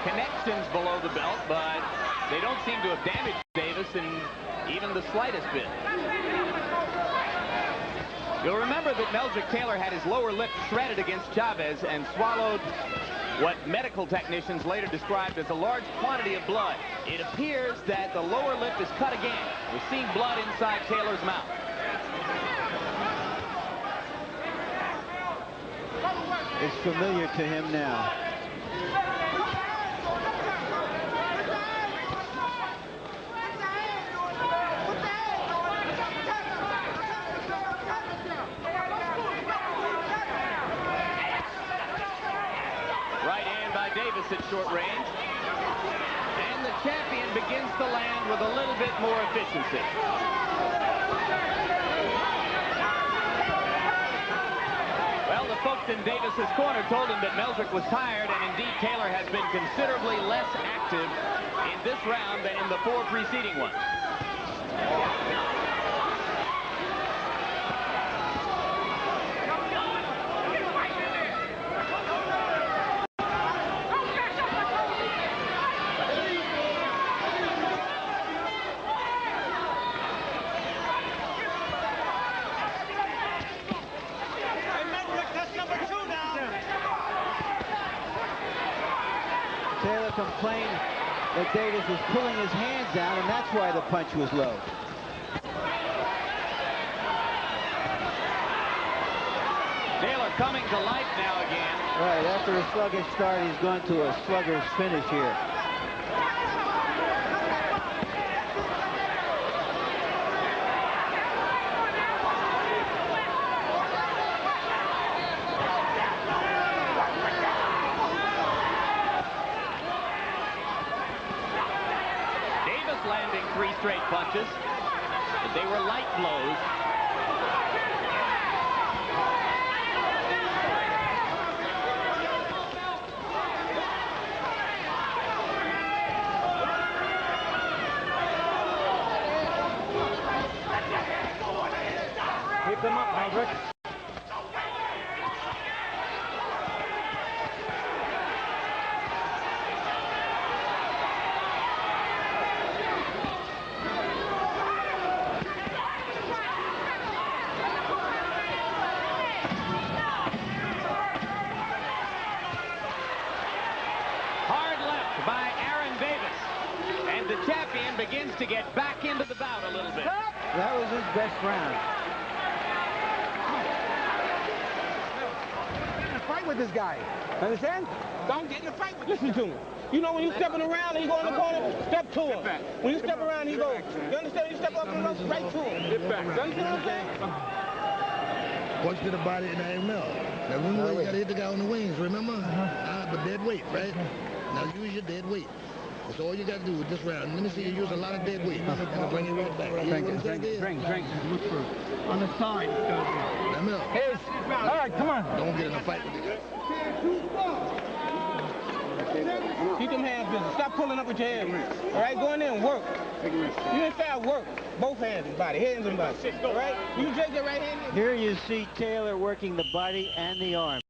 connections below the belt, but they don't seem to have damaged Davis in even the slightest bit. You'll remember that Meldrick Taylor had his lower lip shredded against Chavez and swallowed what medical technicians later described as a large quantity of blood. It appears that the lower lip is cut again. We're seeing blood inside Taylor's mouth. It's familiar to him now. Davis at short range, and the champion begins to land with a little bit more efficiency. Well, the folks in Davis's corner told him that Meldrick was tired, and indeed Taylor has been considerably less active in this round than in the 4 preceding ones. Taylor complained that Davis was pulling his hands down, and that's why the punch was low. Taylor coming to life now again. Right, after a sluggish start, he's going to a slugger's finish here. Landing 3 straight punches, but they were light blows. Keep them up, Meldrick. The champion begins to get back into the bout a little bit. That was his best round. Get in a fight with this guy. Understand? Don't get in a fight with. Listen to me. You know when you're stepping around and he go in the corner, step to him. When you step around, he goes. You understand? You step up and go right to him. Get back. You understand what I'm saying? Punch to the body and I melt. Now remember you gotta hit the guy on the wings, remember? But dead weight, right? Now use your dead weight. That's all you got to do with this round. Let me see you use a lot of dead weight. I'll bring you right back. Drink. Look for on the side. Now, Mel. All right, come on. Don't get in a fight with the guy. Keep them hands busy. Stop pulling up with your hands. All right, go in there and work. You inside work. Both hands and body. Hands and body. All right? You take your right hand. Here you see Taylor working the body and the arms.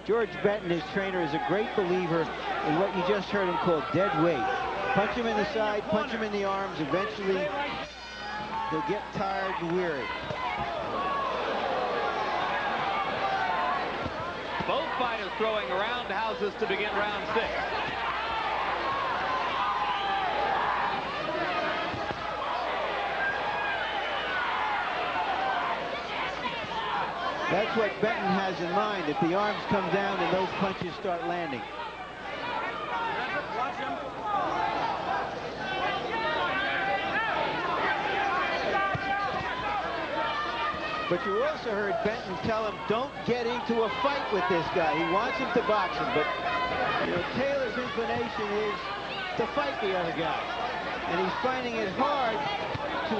George Benton, his trainer, is a great believer in what you just heard him call dead weight. Punch him in the side, punch him in the arms. Eventually, they'll get tired and weary. Both fighters throwing roundhouses to begin round 6. That's what Benton has in mind, if the arms come down and those punches start landing. Watch him. But you also heard Benton tell him, don't get into a fight with this guy. He wants him to box him, but you know, Taylor's inclination is to fight the other guy. And he's finding it hard to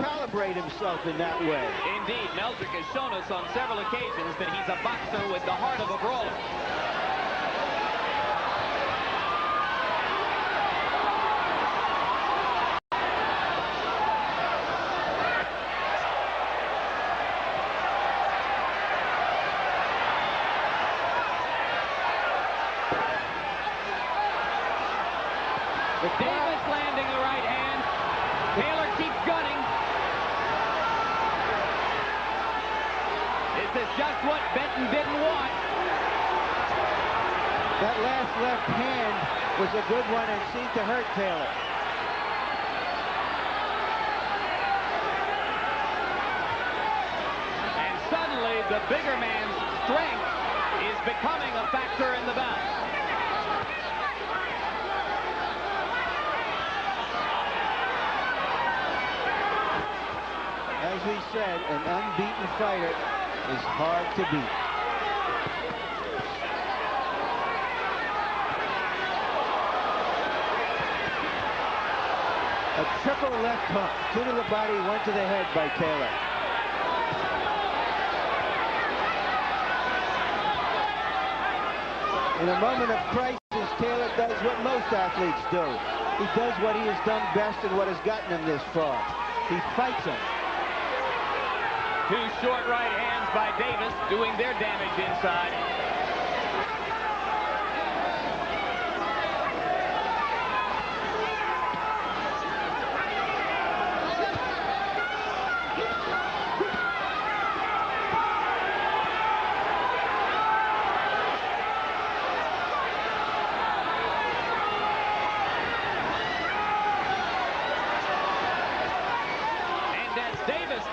calibrate himself in that way. Indeed, Meldrick has shown us on several occasions that he's a boxer with the heart of a brawler. Davis landing a right hand. Taylor keeps gunning. This is just what Benton didn't want. That last left hand was a good one and seemed to hurt Taylor. And suddenly the bigger man's strength is becoming a factor in the bout. As we said, an unbeaten fighter is hard to beat. A triple left hook, 2 to the body, 1 to the head by Taylor. In a moment of crisis, Taylor does what most athletes do. He does what he has done best and what has gotten him this far. He fights him. Two short right hands by Davis doing their damage inside.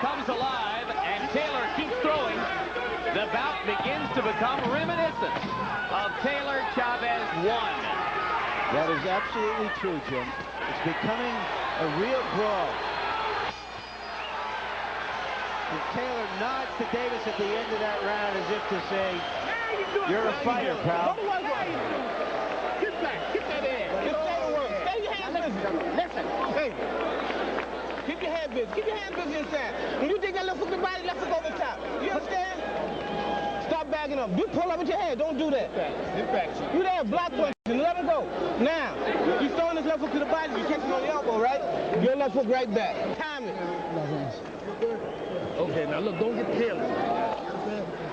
Comes alive and Taylor keeps throwing. The bout begins to become reminiscent of Taylor Chavez 1. That is absolutely true, Jim. It's becoming a real brawl. And Taylor nods to Davis at the end of that round as if to say, you're a fighter, pal. Get back. Get that in. Just stay to work. Stay your hand busy. Listen. Hey. Keep your hand busy. Keep your hand busy inside. When you dig that left hook to the body, left hook over the top. You understand? Stop backing up. You pull up with your head. Don't do that. Get back. You there, block punch and let him go. Now, you throwing this left hook to the body, you catch him on the elbow, right? Your left hook right back. Time it. Okay, now look, don't get careless.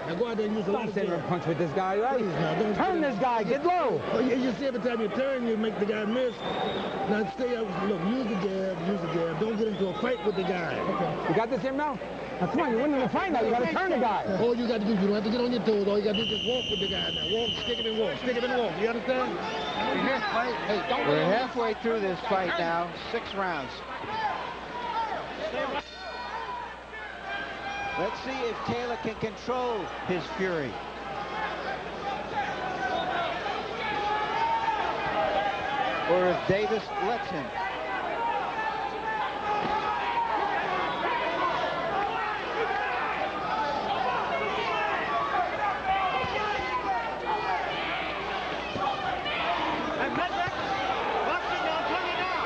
Now go out there and use a lot of Don't punch with this guy, right? Please, now, don't turn this guy, get low. Oh, you see, every time you turn, you make the guy miss. Now stay up, look, use the jab. Don't get into a fight with the guy. Okay. You got this, Jim, now? Now, come on, you're winning the fight now. You got to turn the guy. All you got to do, you don't have to get on your toes. All you got to do is just walk with the guy now. Walk, stick him and walk. Stick him and walk. You understand? We're halfway through this fight now. 6 rounds. Let's see if Taylor can control his fury. Or if Davis lets him. And Meldrick, watching now, turning now.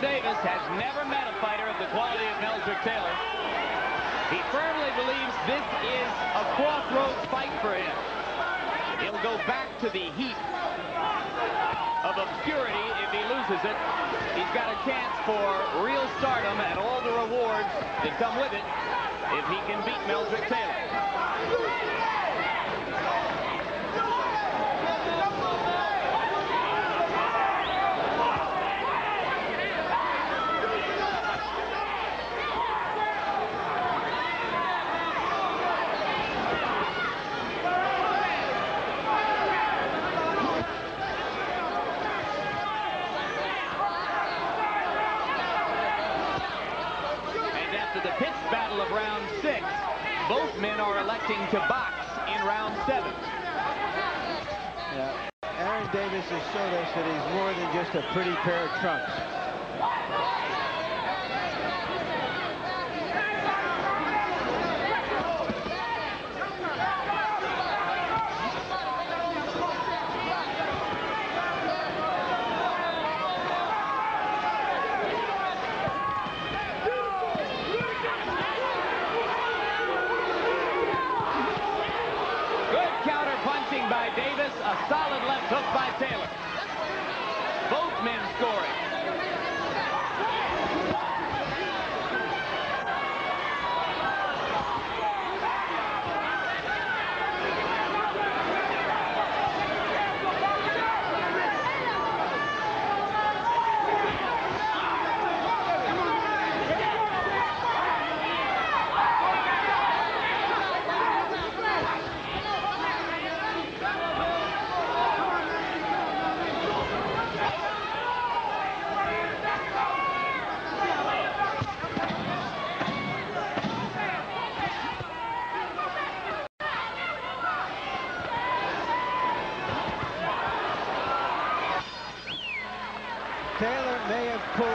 Davis has never met a fighter of the quality of Meldrick Taylor. He firmly believes this is a crossroads fight for him. He'll go back to the heat of obscurity if he loses it. He's got a chance for real stardom and all the rewards that come with it if he can beat Meldrick Taylor. The pitched battle of round 6, both men are electing to box in round 7. Yeah, Aaron Davis has showed us that he's more than just a pretty pair of trunks. By Davis, a solid left hook by Taylor. Both men scoring.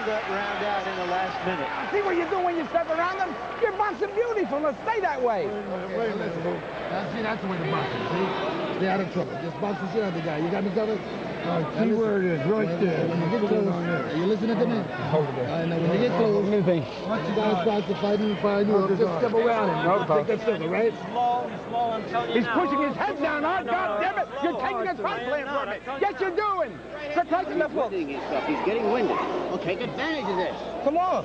that round out in the last minute. See what you do when you step around them? You're boxing beautiful. Let's stay that way. Wait a minute, Luke. See, that's the way to box it, see? Stay out of trouble. Just box the shit out of the guy. You got me covered? Key word is right there. When you get close, are you listening to me? Hold it. Now, when you get close, you gotta start to fight and find you. Just step around him. Take that circle, right? Slow, I'm telling you He's pushing his head down, huh? God damn it! You're taking his fight plan from me. Yes, you're doing. Quit taking the book. He's getting winded. Well, take advantage of this. Come on.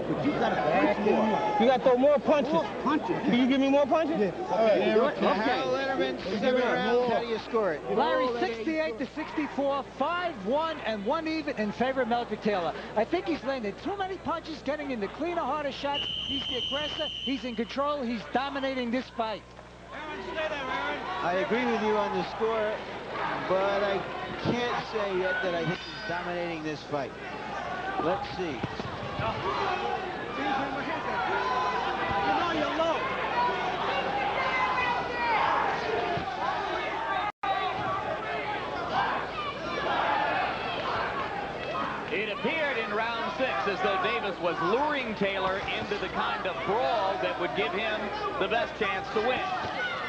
But you got to punch more. You got to throw more punches. More punches. Can you give me more punches? Yeah. All right, do it? Okay. Harold Letterman, 7 rounds. How do you score it? Larry, 68-64, 5-1, and 1 even in favor of Meldrick Taylor. I think he's landed too many punches, getting into cleaner, harder shots. He's the aggressor. He's in control. He's dominating this fight. Aaron, stay there, Aaron. I agree with you on the score, but I can't say yet that I think he's dominating this fight. Let's see. You know you're low. It appeared in round 6 as though Davis was luring Taylor into the kind of brawl that would give him the best chance to win.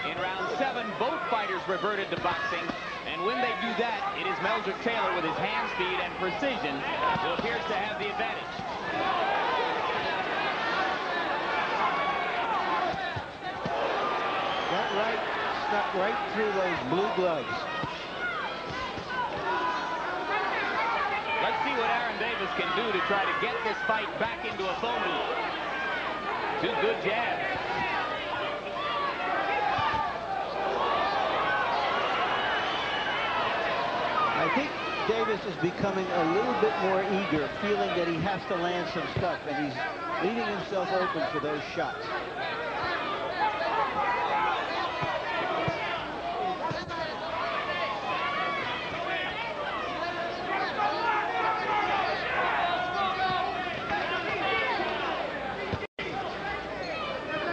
In round 7, both fighters reverted to boxing, and when they do that, it is Meldrick Taylor with his hand speed and precision who appears to have the advantage. That right stuck right through those blue gloves. Let's see what Aaron Davis can do to try to get this fight back into a phone booth. 2 good jabs. I think Davis is becoming a little bit more eager, feeling that he has to land some stuff, and he's leaving himself open for those shots.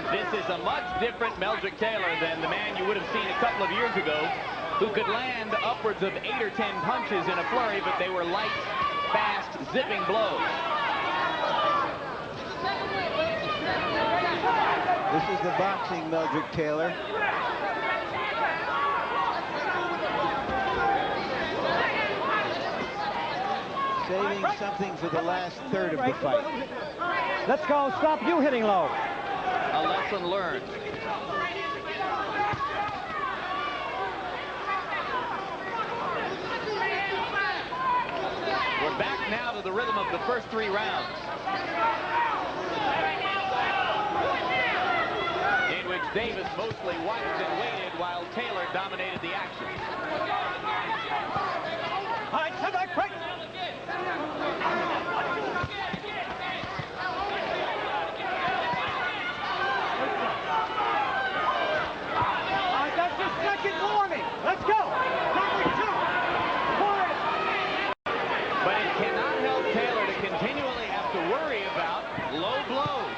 This is a much different Meldrick Taylor than the man you would have seen a couple of years ago, who could land upwards of 8 or 10 punches in a flurry, but they were light, fast, zipping blows. This is the boxing Meldrick Taylor. Saving something for the last third of the fight. Let's go. Stop you hitting low. A lesson learned. We're back now to the rhythm of the first 3 rounds, in which Davis mostly watched and waited while Taylor dominated the action. All right, sit back, quick. That's the second warning. Let's go. Number 2. But it cannot help Taylor to continually have to worry about low blows.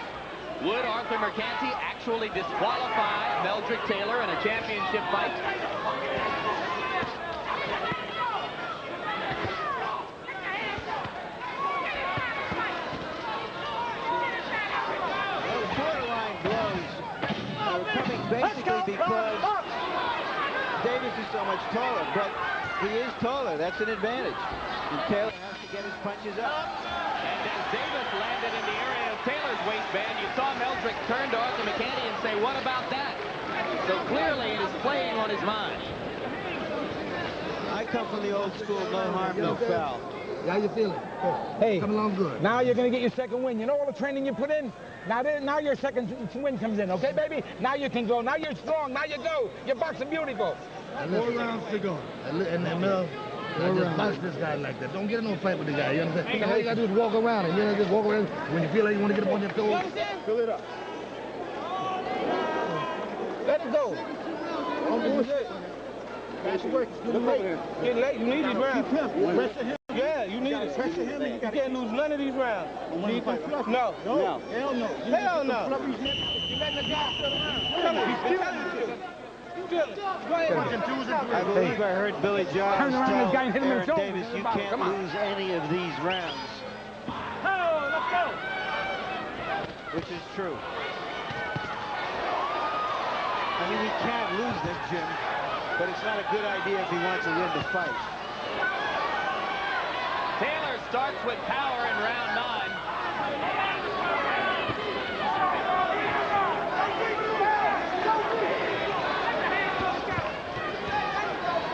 Would Arthur Mercanti actually disqualify Meldrick Taylor in a championship fight? Those borderline blows are coming basically because Davis is so much taller, but he is taller. That's an advantage. And Taylor has to get his punches up. And as Davis landed in the area of Taylor's waistband, you saw Meldrick turn to Arthur McCanty and say, "What about that?" So clearly it is playing on his mind. I come from the old school, no harm, no foul. How you feeling? Hey, coming along good. Now you're going to get your second win. You know all the training you put in? Now your second win comes in, okay, baby? Now you can go. Now you're strong. Now you go. You're boxing beautiful. 4 rounds to go. And Mel, just box this guy like that. Don't get in no fight with the guy, you understand? All you got to do is walk around him. You know, just walk around. When you feel like you want to get up on your toes, fill it up. Let it go. Don't bullshit. Fast work. Getting late. You need these rounds. Pressure him. Yeah, you need it. Pressure him. You can't lose none of these rounds. No. Hell no. Hell no. Hell no. You're letting the guy sit around. He's telling you to. Go ahead. I believe I heard Billy Giles Turn around tell this guy and hit him in the Aaron shoulder. Davis, you can't lose any of these rounds. which is true. I mean, he can't lose this, Jim, but it's not a good idea if he wants to win the fight. Taylor starts with power in round 9.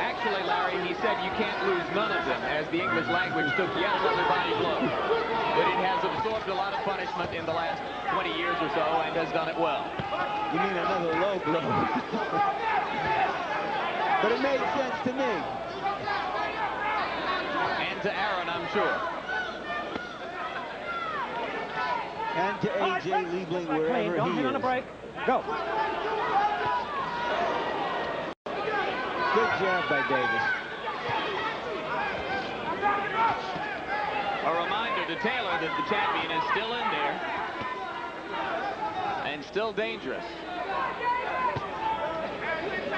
Actually, Larry, he said you can't lose none of them, as the English language took yet another body blow. But it has absorbed a lot of punishment in the last 20 years or so and has done it well. You mean another low blow? But it made sense to me. And to Aaron, I'm sure. And to A.J. Liebling, wherever he is. On the break. Go. Good job by Davis. A reminder to Taylor that the champion is still in there and still dangerous.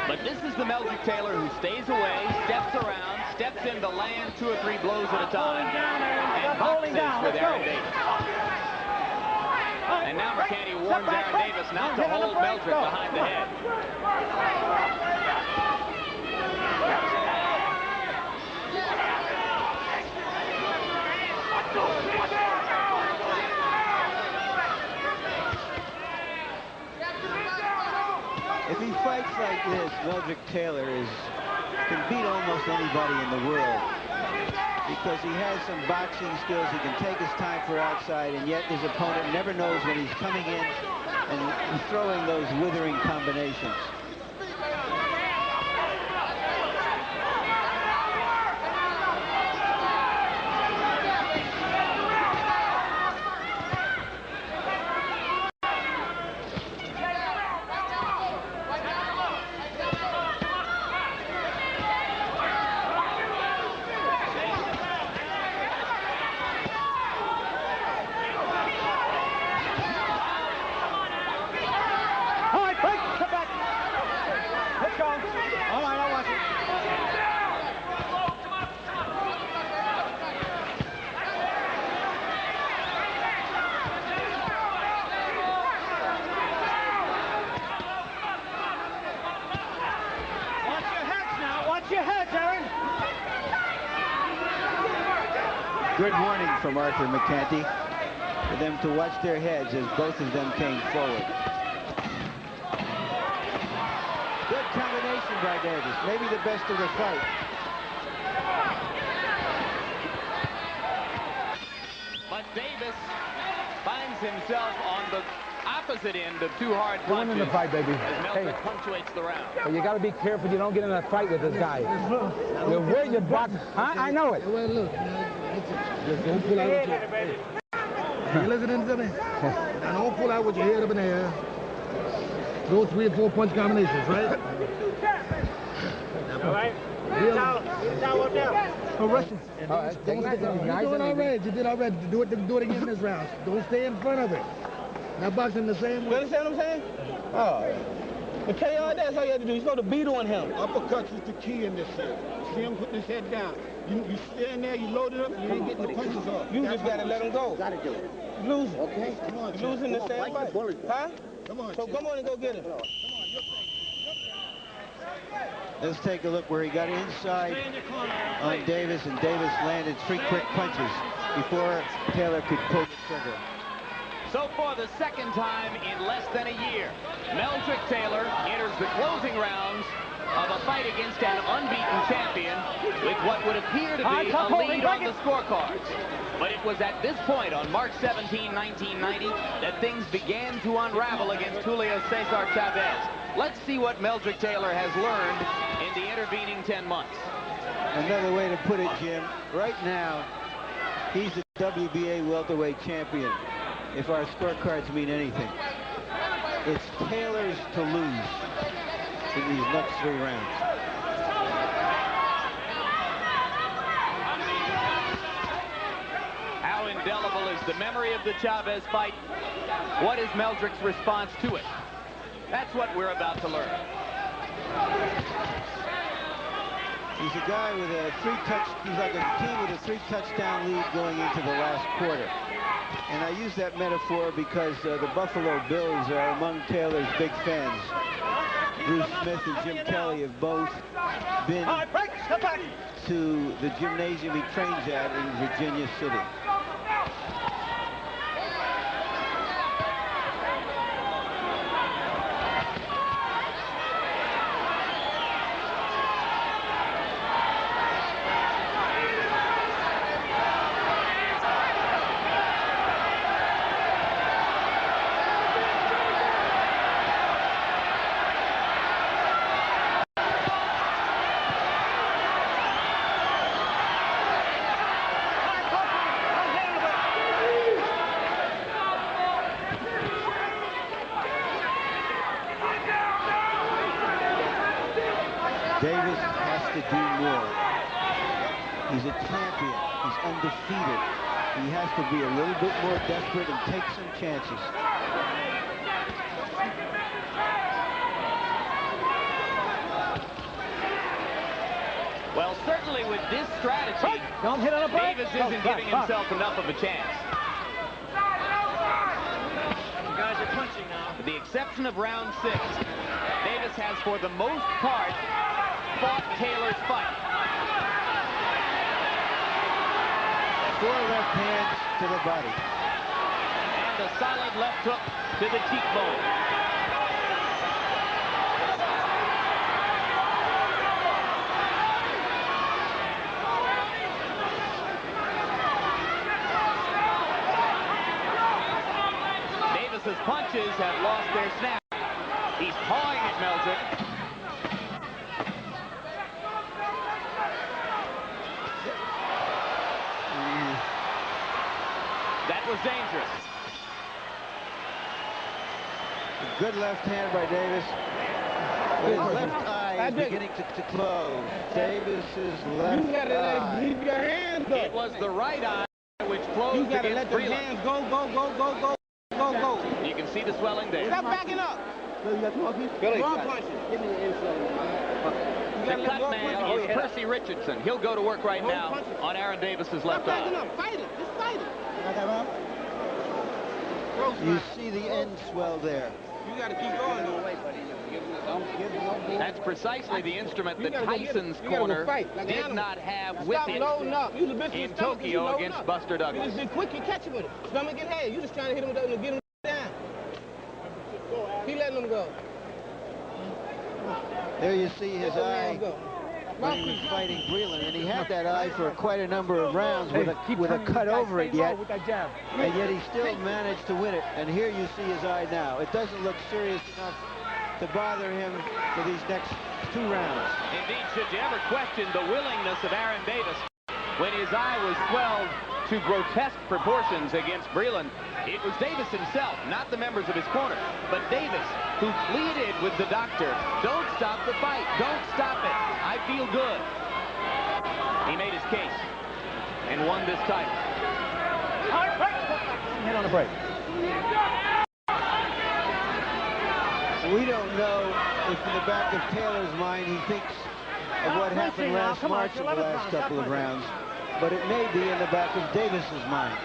But this is the Meldrick Taylor who stays away, steps around, steps in to land 2 or 3 blows at a time, and boxes with Aaron Davis. And now Mercanti warns Aaron Davis not to hold Meldrick behind the head. If he fights like this, Meldrick Taylor can beat almost anybody in the world because he has some boxing skills. He can take his time for outside, and yet his opponent never knows when he's coming in and throwing those withering combinations. Good warning from Arthur Mercanti for them to watch their heads as both of them came forward. Good combination by Davis, maybe the best of the fight. But Davis finds himself on the opposite end of 2 hard punches. You're winning the fight, baby. As Meldrick punctuates the round. But you got to be careful you don't get in a fight with this guy. The way you box, I know it. Well, look, just don't pull out with your head. You listening to me? Now don't pull out with your head up in the air. Those 3 or 4 punch combinations, right? All right. No rushing. All right. You're doing all right. You did all right. Do it again this round. Don't stay in front of it. Now boxing the same way. You understand what I'm saying? Oh. But tell you all that's all you have to do. You're supposed to beat on him. Uppercuts is the key in this shit. See him put his head down. You stand there, you load it up, and you ain't getting the punches off. You just got to let him go. Gotta do it. You're losing. Okay? Come on, You're losing the same fight. Huh? Come on, So come on and go get him. Let's take a look where he got inside on Davis, and Davis landed 3 quick punches before Taylor could pull the trigger. So for the second time in less than a year, Meldrick Taylor enters the closing rounds of a fight against an unbeaten champion with what would appear to be a lead on the scorecards. But it was at this point on March 17, 1990, that things began to unravel against Julio Cesar Chavez. Let's see what Meldrick Taylor has learned in the intervening 10 months. Another way to put it, Jim, right now, he's the WBA welterweight champion, if our scorecards mean anything. It's Taylor's to lose in these next 3 rounds. How indelible is the memory of the Chavez fight? What is Meldrick's response to it? That's what we're about to learn. He's a guy with a he's like a team with a 3-touchdown lead going into the last quarter. And I use that metaphor because the Buffalo Bills are among Taylor's big fans. Bruce Smith and Jim Kelly have both been to the gymnasium he trains at in Virginia City. Davis has to do more. He's a champion. He's undefeated. He has to be a little bit more desperate and take some chances. Well, certainly with this strategy, Davis isn't giving himself enough of a chance. You guys are punching now. With the exception of round 6, Davis has, for the most part, fought Taylor's fight. 4 left hands to the body. And a solid left hook to the cheekbone. Davis's punches have lost their snap. He's pawing at Meldrick. That was dangerous. A good left hand by Davis. But his left eye is beginning to close. Davis's left eye. Keep your hands up. It was the right eye which closed. You gotta let the Breland. hands go, go, go, go, go, go, go. You can see the swelling there. Stop backing up. Billy, Wrong punches. Give me the inside. The cut man is Percy Richardson. He'll go to work right now on Aaron Davis's left eye. Fight it. Just fight it. You see the end swell there. You got to keep going. That's precisely the instrument that Tyson's corner did not have with it in Tokyo against Buster Douglas. You just be quick, you catch him with it. Stomach and head. You just trying to hit him with it, get him down. Keep letting him go. There you see his eye when he was fighting Breland, and he had that eye for quite a number of rounds with a cut over it yet, and yet he still managed to win it. And here you see his eye now. It doesn't look serious enough to bother him for these next 2 rounds. Indeed, should you ever question the willingness of Aaron Davis when his eye was swelled to grotesque proportions against Breland, it was Davis himself, not the members of his corner, but Davis who pleaded with the doctor, don't stop the fight, don't stop it, I feel good. He made his case and won this title. Hit on the break. We don't know if in the back of Taylor's mind he thinks of what happened last March in the last couple of rounds, but it may be in the back of Davis's mind.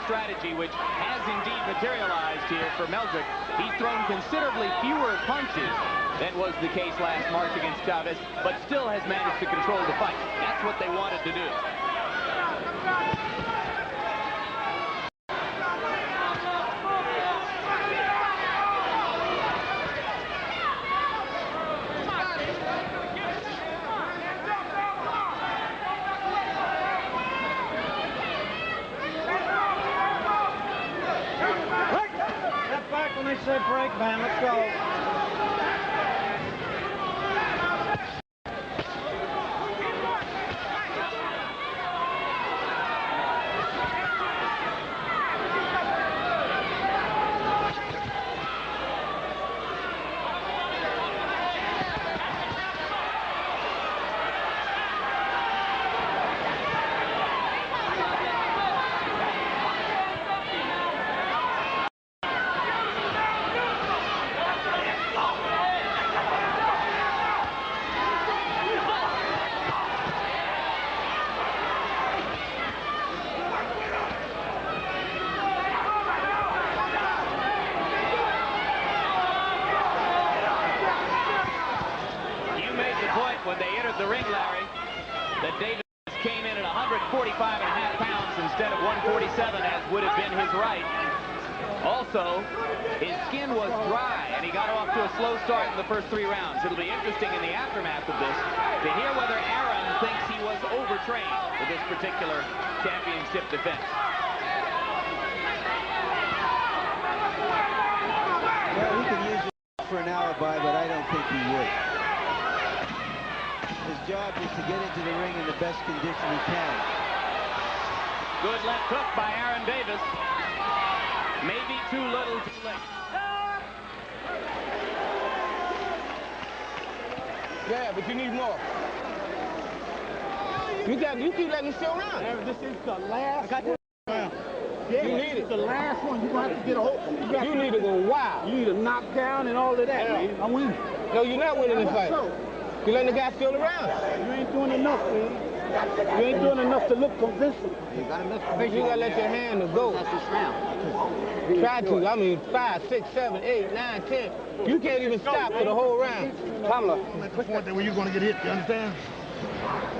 Strategy which has indeed materialized here for Meldrick. He's thrown considerably fewer punches than was the case last March against Chavez, but still has managed to control the fight. That's what they wanted to do. When they say break, man, let's go. came in at 145.5 pounds instead of 147, as would have been his right. Also, his skin was dry, and he got off to a slow start in the first 3 rounds. It'll be interesting in the aftermath of this to hear whether Aaron thinks he was overtrained for this particular championship defense. Well, he can use it for an alibi, but I don't think he would. His job is to get into the ring in the best condition he can. Good left hook by Aaron Davis. Maybe too little, too late. Yeah, but you need more. You keep letting me still around. Aaron, this is the last round. Yeah, you need it. The last one. You're going to have to get a hold. You need to go wild. You need a knockdown and all of that, man. I'm winning. No, you're not winning this fight. You're letting the guy still around. You ain't doing enough, man. You ain't doing enough to look convincing. You got to let your hand go. Try to. I mean, 5, 6, 7, 8, 9, 10. You can't even stop for the whole round. Pamela. At the point that where you're going to get hit, you understand?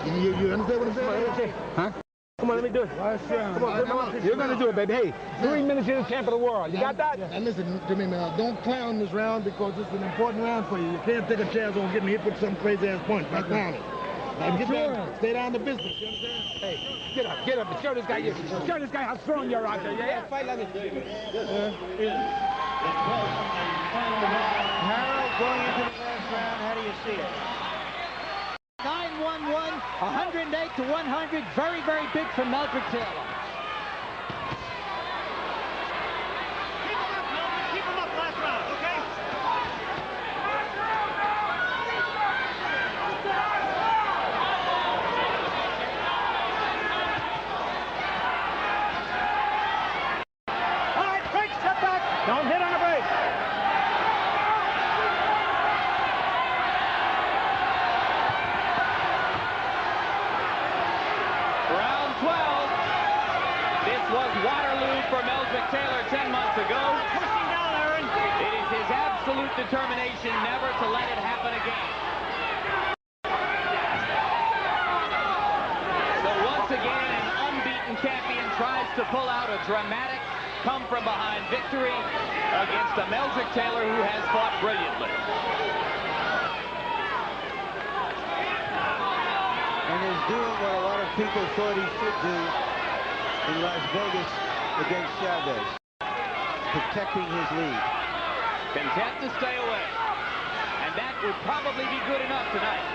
You understand what I'm saying? Huh? Come on, let me do it. Come on, you're going to do it, baby. Hey, 3 minutes, you're the champ of the world. You got that? Now listen to me, man. Don't clown this round because it's an important round for you. You can't take a chance on getting hit with some crazy-ass punch by clowning. Now get down, stay down to business, you understand? Hey, get up and show this guy how strong you're out there. Yeah, fight like it. Harold, going into the last round, how do you see it? 9-1-1, 108 to 100. Very, very big for Meldrick Taylor. Keep him up, Meldrick. Keep him up last round, okay? All right, quick, step back. Don't hit on the brake. Round 12. This was Waterloo for Meldrick Taylor 10 months ago. Pushing down, Aaron. It is his absolute determination never to let it happen again. So once again, an unbeaten champion tries to pull out a dramatic come-from-behind victory against a Meldrick Taylor who has fought brilliantly. And is doing what a lot of people thought he should do in Las Vegas against Chavez, protecting his lead. Content to stay away. And that would probably be good enough tonight.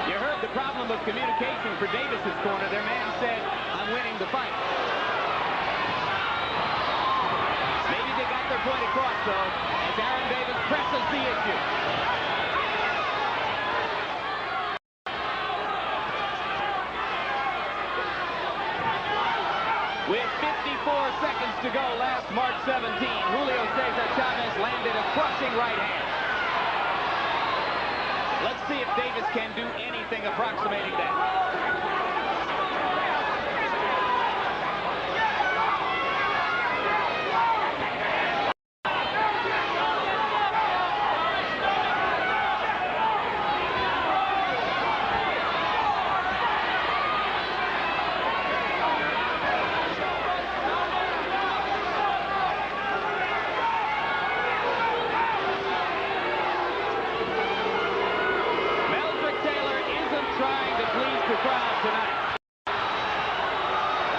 You heard the problem of communication for Davis's corner. Their man said, I'm winning the fight. Maybe they got their point across, though, as Aaron Davis presses the issue. With 54 seconds to go, last March 17, Julio Cesar Chavez landed a crushing right hand. Let's see if Davis can do anything approximating that. Trying to please the crowd tonight.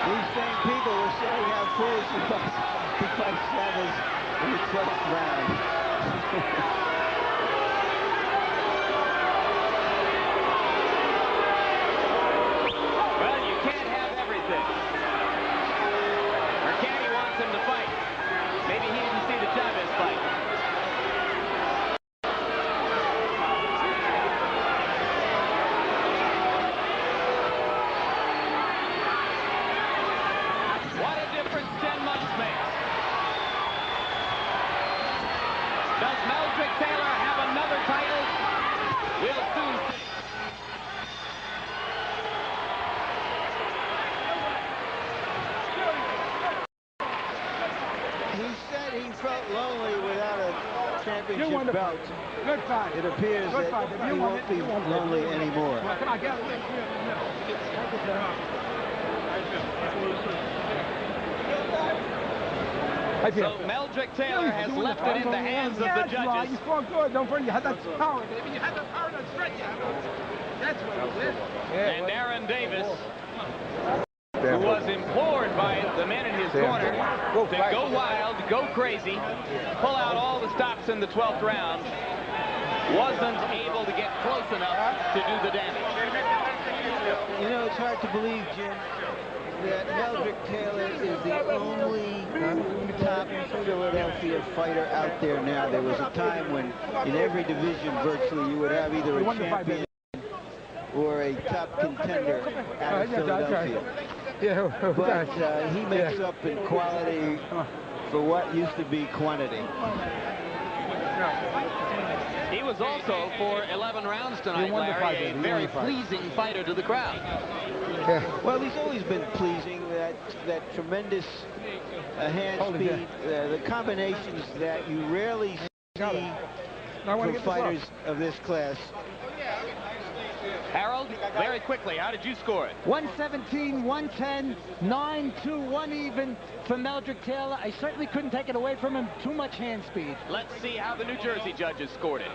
These same people were saying how foolish it was to fight Chavez in the 12th round. Well, you can't have everything. Mercati wants him to fight. Maybe he didn't see the Chavez fight. What a difference 10 months makes. Does Meldrick Taylor have another title? We'll soon see. He said he felt lonely without a championship belt. Good fight. It appears that he won't be lonely anymore. Come on, get out of the way. So Meldrick Taylor has left it in the hands of the judges. Right. You fought good. Don't forget, you had that power, baby. You had that power that strength. That's what it is. And Aaron Davis, who was implored by the men in his corner to go wild, go crazy, pull out all the stops in the 12th round, wasn't able to get close enough to do the damage. You know, it's hard to believe, Jim, that Meldrick Taylor is the only top Philadelphia fighter out there now. There was a time when in every division virtually you would have either a champion or a top contender out of Philadelphia. But he makes up in quality for what used to be quantity. He was also, for 11 rounds tonight, Larry, a very pleasing fighter to the crowd. Well, he's always been pleasing, that tremendous hand speed, the combinations that you rarely see from fighters of this class. Harold, very quickly, how did you score it? 117, 110, 9-2, 1 even for Meldrick Taylor. I certainly couldn't take it away from him. Too much hand speed. Let's see how the New Jersey judges scored it.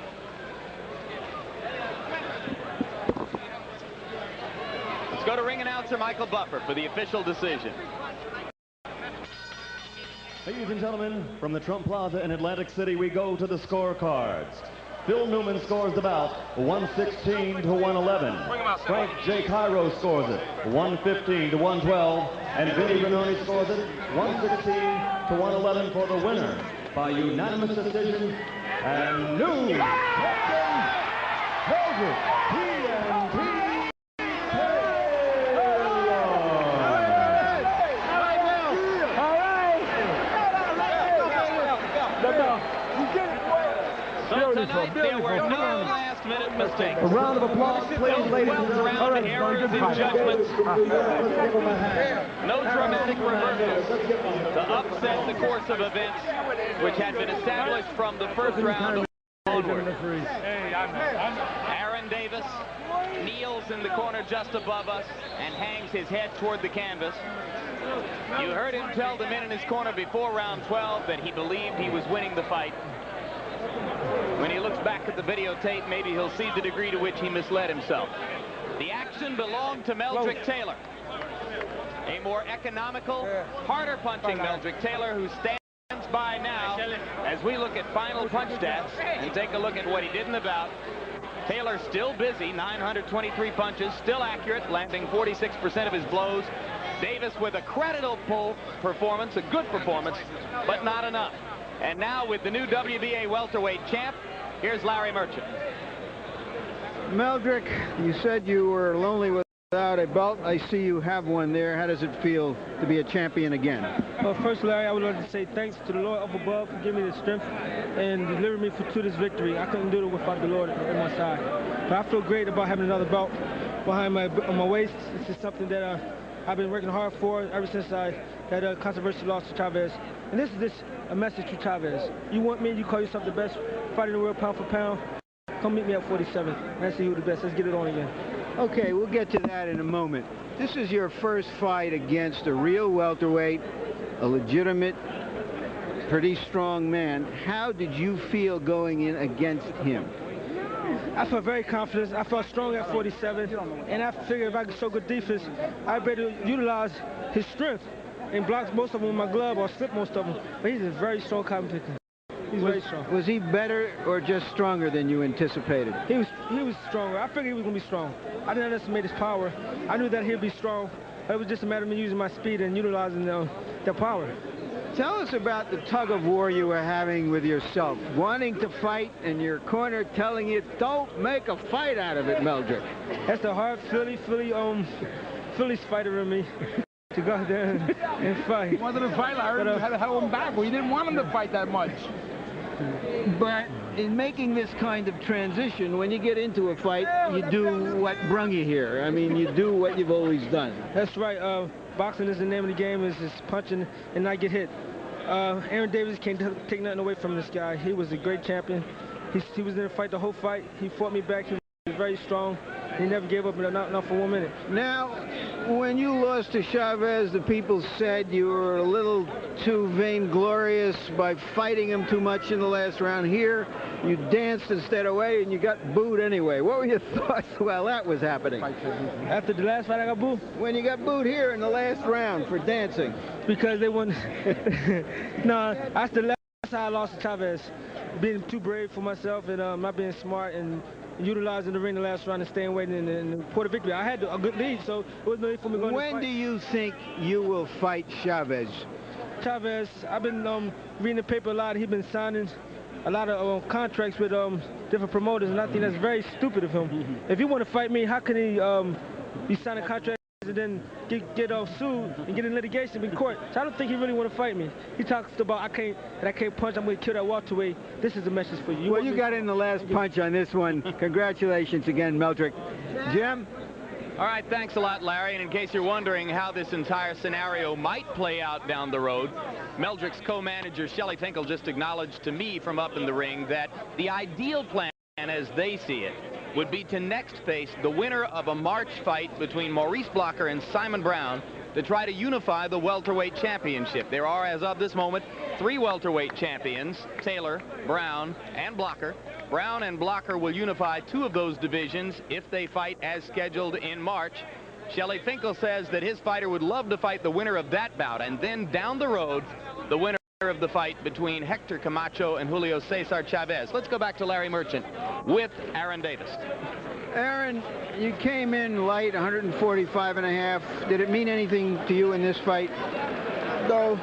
Let's go to ring announcer Michael Buffer for the official decision. Ladies and gentlemen, from the Trump Plaza in Atlantic City, we go to the scorecards. Phil Newman scores the bout 116 to 111. Frank J. Cairo scores it 115 to 112. And Vinny Benoni scores it 116 to 111 for the winner by unanimous decision. And new Captain Meldrick TNT. So tonight there were no last-minute mistakes. A round of applause, please, ladies and gentlemen. Well-rounded errors in judgment. No dramatic reversals to upset the course of events, which had been established from the first round onward. Aaron Davis kneels in the corner just above us and hangs his head toward the canvas. You heard him tell the men in his corner before round 12 that he believed he was winning the fight. When he looks back at the videotape, maybe he'll see the degree to which he misled himself. The action belonged to Meldrick Taylor. A more economical, harder punching Meldrick Taylor, who stands by now as we look at final punch stats and take a look at what he did in the bout. Taylor still busy, 923 punches, still accurate, landing 46% of his blows. Davis with a creditable performance, a good performance, but not enough. And now with the new WBA welterweight champ, here's Larry Merchant. Meldrick, you said you were lonely without a belt. I see you have one there. How does it feel to be a champion again? Well, first, Larry, I would like to say thanks to the Lord up above for giving me the strength and delivering me to this victory. I couldn't do it without the Lord on my side. But I feel great about having another belt behind on my waist. This is something that I've been working hard for ever since I had a controversial loss to Chavez. And this is a message to Chavez. You want me, you call yourself the best fighter in the world, pound for pound. Come meet me at 47. Let's see who the best. Let's get it on again. Okay, we'll get to that in a moment. This is your first fight against a real welterweight, a legitimate, pretty strong man. How did you feel going in against him? I felt very confident. I felt strong at 47, and I figured if I could show good defense, I'd better utilize his strength and block most of them with my glove or slip most of them. But he's a very strong competitor. He's very strong. Was he better or just stronger than you anticipated? He was stronger. I figured he was going to be strong. I didn't underestimate his power. I knew that he'd be strong. It was just a matter of me using my speed and utilizing the power. Tell us about the tug of war you were having with yourself, wanting to fight and your corner telling you, don't make a fight out of it, Meldrick. That's the hard Philly's fighter in me. To go out there and fight. He wanted to fight, Larry. You had to hold him back. Well, you didn't want him to fight that much. But in making this kind of transition, when you get into a fight, you do what brung you here. I mean, you do what you've always done. That's right. Boxing is the name of the game. Is just punching and not get hit. Aaron Davis can't take nothing away from this guy. He was a great champion. He was in the fight the whole fight. He fought me back. He was very strong. He never gave up not for 1 minute. Now, when you lost to Chavez, the people said you were a little too vainglorious by fighting him too much in the last round. Here, you danced instead of way, and you got booed anyway. What were your thoughts while that was happening? After the last fight, I got booed? When you got booed here in the last round for dancing. Because they wouldn't... No, that's the last time I lost to Chavez. Being too brave for myself and not being smart and utilizing the ring the last round and staying waiting in Port Victory. I had a good lead, so it was no need for me going to fight. When do you think you will fight Chavez? Chavez, I've been reading the paper a lot. He's been signing a lot of contracts with different promoters, and I think that's very stupid of him. If he want to fight me, how can he be signing contracts and then get sued and get in litigation in court? So I don't think he really want to fight me. He talks about I can't punch, I'm going to kill that welterweight. This is a message for you. Well, you got in the last punch on this one. Congratulations again, Meldrick. Jim? All right, thanks a lot, Larry. And in case you're wondering how this entire scenario might play out down the road, Meldrick's co-manager, Shelly Finkel, just acknowledged to me from up in the ring that the ideal plan, as they see it, would be to next face the winner of a March fight between Maurice Blocker and Simon Brown to try to unify the welterweight championship. There are, as of this moment, 3 welterweight champions, Taylor, Brown, and Blocker. Brown and Blocker will unify 2 of those divisions if they fight as scheduled in March. Shelly Finkel says that his fighter would love to fight the winner of that bout, and then down the road, the winner of the fight between Hector Camacho and Julio Cesar Chavez. Let's go back to Larry Merchant with Aaron Davis. Aaron, you came in light, 145.5. Did it mean anything to you in this fight? No.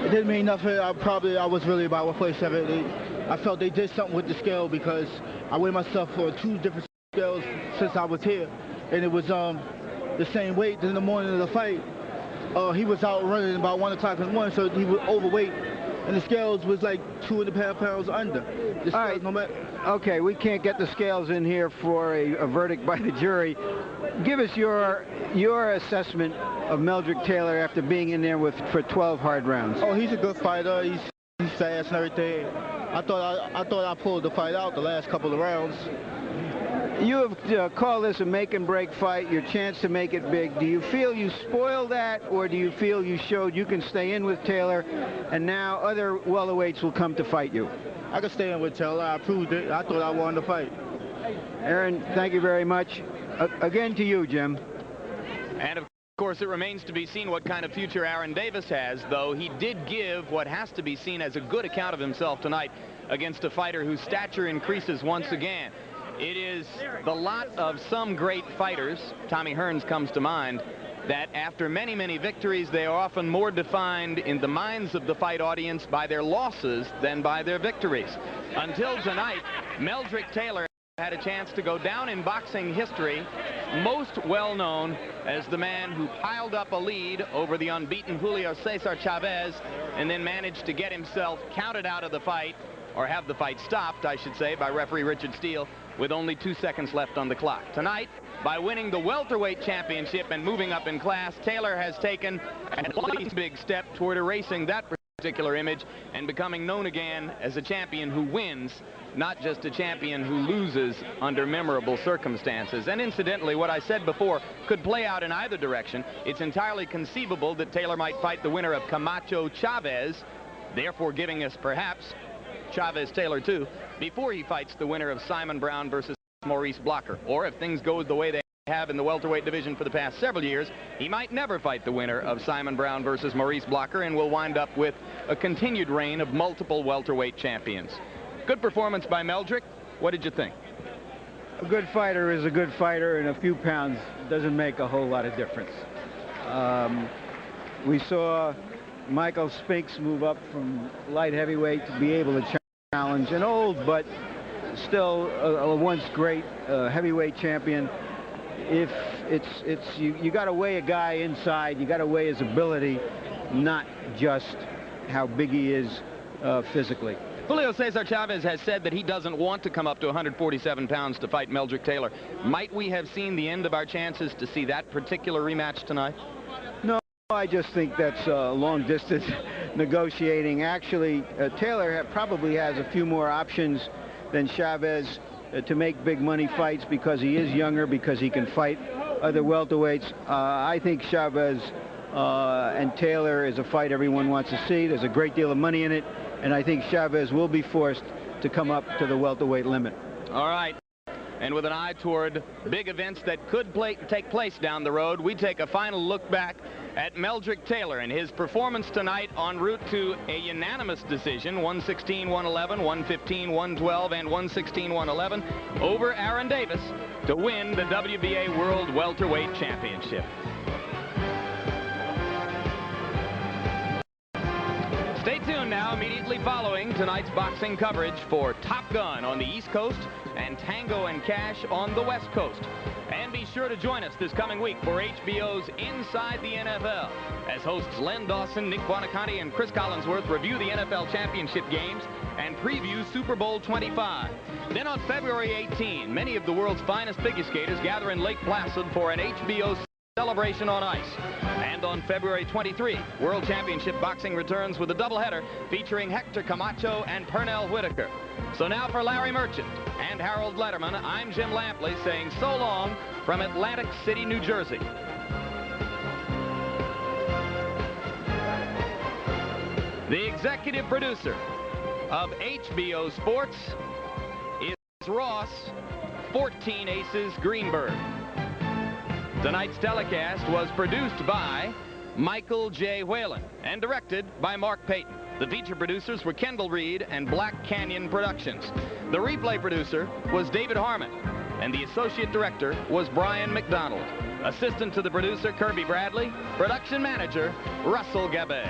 It didn't mean nothing. I was really about 147. I felt they did something with the scale because I weighed myself for 2 different scales since I was here, and it was the same weight. In the morning of the fight, he was out running about 1 o'clock in the morning, so he was overweight, and the scales was like 2.5 pounds under. All right. Okay, we can't get the scales in here for a verdict by the jury. Give us your assessment of Meldrick Taylor after being in there for 12 hard rounds. Oh, he's a good fighter. He's fast and everything. I thought I pulled the fight out the last couple of rounds. You have called this a make-and-break fight, your chance to make it big. Do you feel you spoiled that, or do you feel you showed you can stay in with Taylor, and now other welterweights will come to fight you? I can stay in with Taylor. I proved it. I thought I won the fight. Aaron, thank you very much. Again to you, Jim. And of course, it remains to be seen what kind of future Aaron Davis has, though he did give what has to be seen as a good account of himself tonight against a fighter whose stature increases once again. It is the lot of some great fighters, Tommy Hearns comes to mind, that after many, many victories, they are often more defined in the minds of the fight audience by their losses than by their victories. Until tonight, Meldrick Taylor had a chance to go down in boxing history, most well known as the man who piled up a lead over the unbeaten Julio Cesar Chavez and then managed to get himself counted out of the fight, or have the fight stopped, I should say, by referee Richard Steele with only 2 seconds left on the clock. Tonight, by winning the welterweight championship and moving up in class, Taylor has taken a big step toward erasing that particular image and becoming known again as a champion who wins, not just a champion who loses under memorable circumstances. And incidentally, what I said before could play out in either direction. It's entirely conceivable that Taylor might fight the winner of Camacho Chavez, therefore giving us perhaps Chavez Taylor too, before he fights the winner of Simon Brown versus Maurice Blocker. Or if things go the way they have in the welterweight division for the past several years, he might never fight the winner of Simon Brown versus Maurice Blocker and will wind up with a continued reign of multiple welterweight champions. Good performance by Meldrick. What did you think? A good fighter is a good fighter, and a few pounds doesn't make a whole lot of difference. We saw Michael Spinks move up from light heavyweight to be able to challenge an old but still a once great heavyweight champion. If you got to weigh a guy inside, you got to weigh his ability, not just how big he is physically. Julio Cesar Chavez has said that he doesn't want to come up to 147 pounds to fight Meldrick Taylor. Might we have seen the end of our chances to see that particular rematch tonight? No, I just think that's long distance negotiating. Actually, Taylor probably has a few more options than Chavez to make big money fights because he is younger, because he can fight the welterweights. I think Chavez and Taylor is a fight everyone wants to see. There's a great deal of money in it, and I think Chavez will be forced to come up to the welterweight limit. All right. And with an eye toward big events that could take place down the road, we take a final look back at Meldrick Taylor and his performance tonight en route to a unanimous decision, 116-111, 115-112, and 116-111 over Aaron Davis to win the WBA World Welterweight Championship. Stay tuned now, immediately following tonight's boxing coverage, for Top Gun on the East Coast and Tango and Cash on the West Coast. And be sure to join us this coming week for HBO's Inside the NFL, as hosts Len Dawson, Nick Buoniconti, and Chris Collinsworth review the NFL championship games and preview Super Bowl 25. Then on February 18, many of the world's finest figure skaters gather in Lake Placid for an HBO celebration on ice. And on February 23, World Championship Boxing returns with a doubleheader featuring Hector Camacho and Pernell Whitaker. So now for Larry Merchant and Harold Letterman, I'm Jim Lampley saying so long from Atlantic City, New Jersey. The executive producer of HBO Sports is Ross 14 Aces Greenberg. Tonight's telecast was produced by Michael J. Whalen and directed by Mark Payton. The feature producers were Kendall Reed and Black Canyon Productions. The replay producer was David Harmon, and the associate director was Brian McDonald. Assistant to the producer, Kirby Bradley. Production manager, Russell Gabay.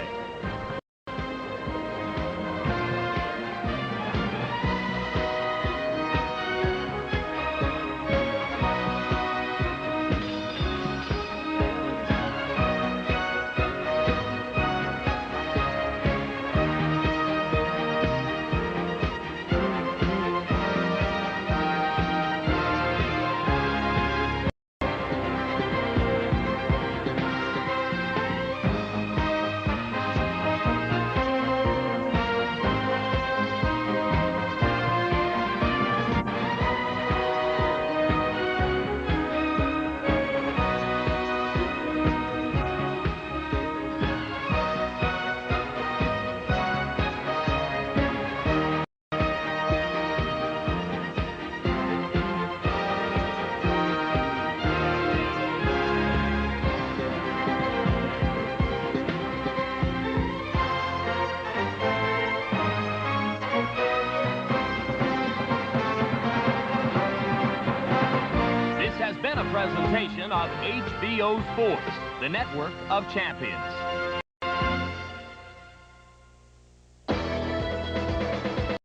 Presentation of HBO Sports, the network of champions.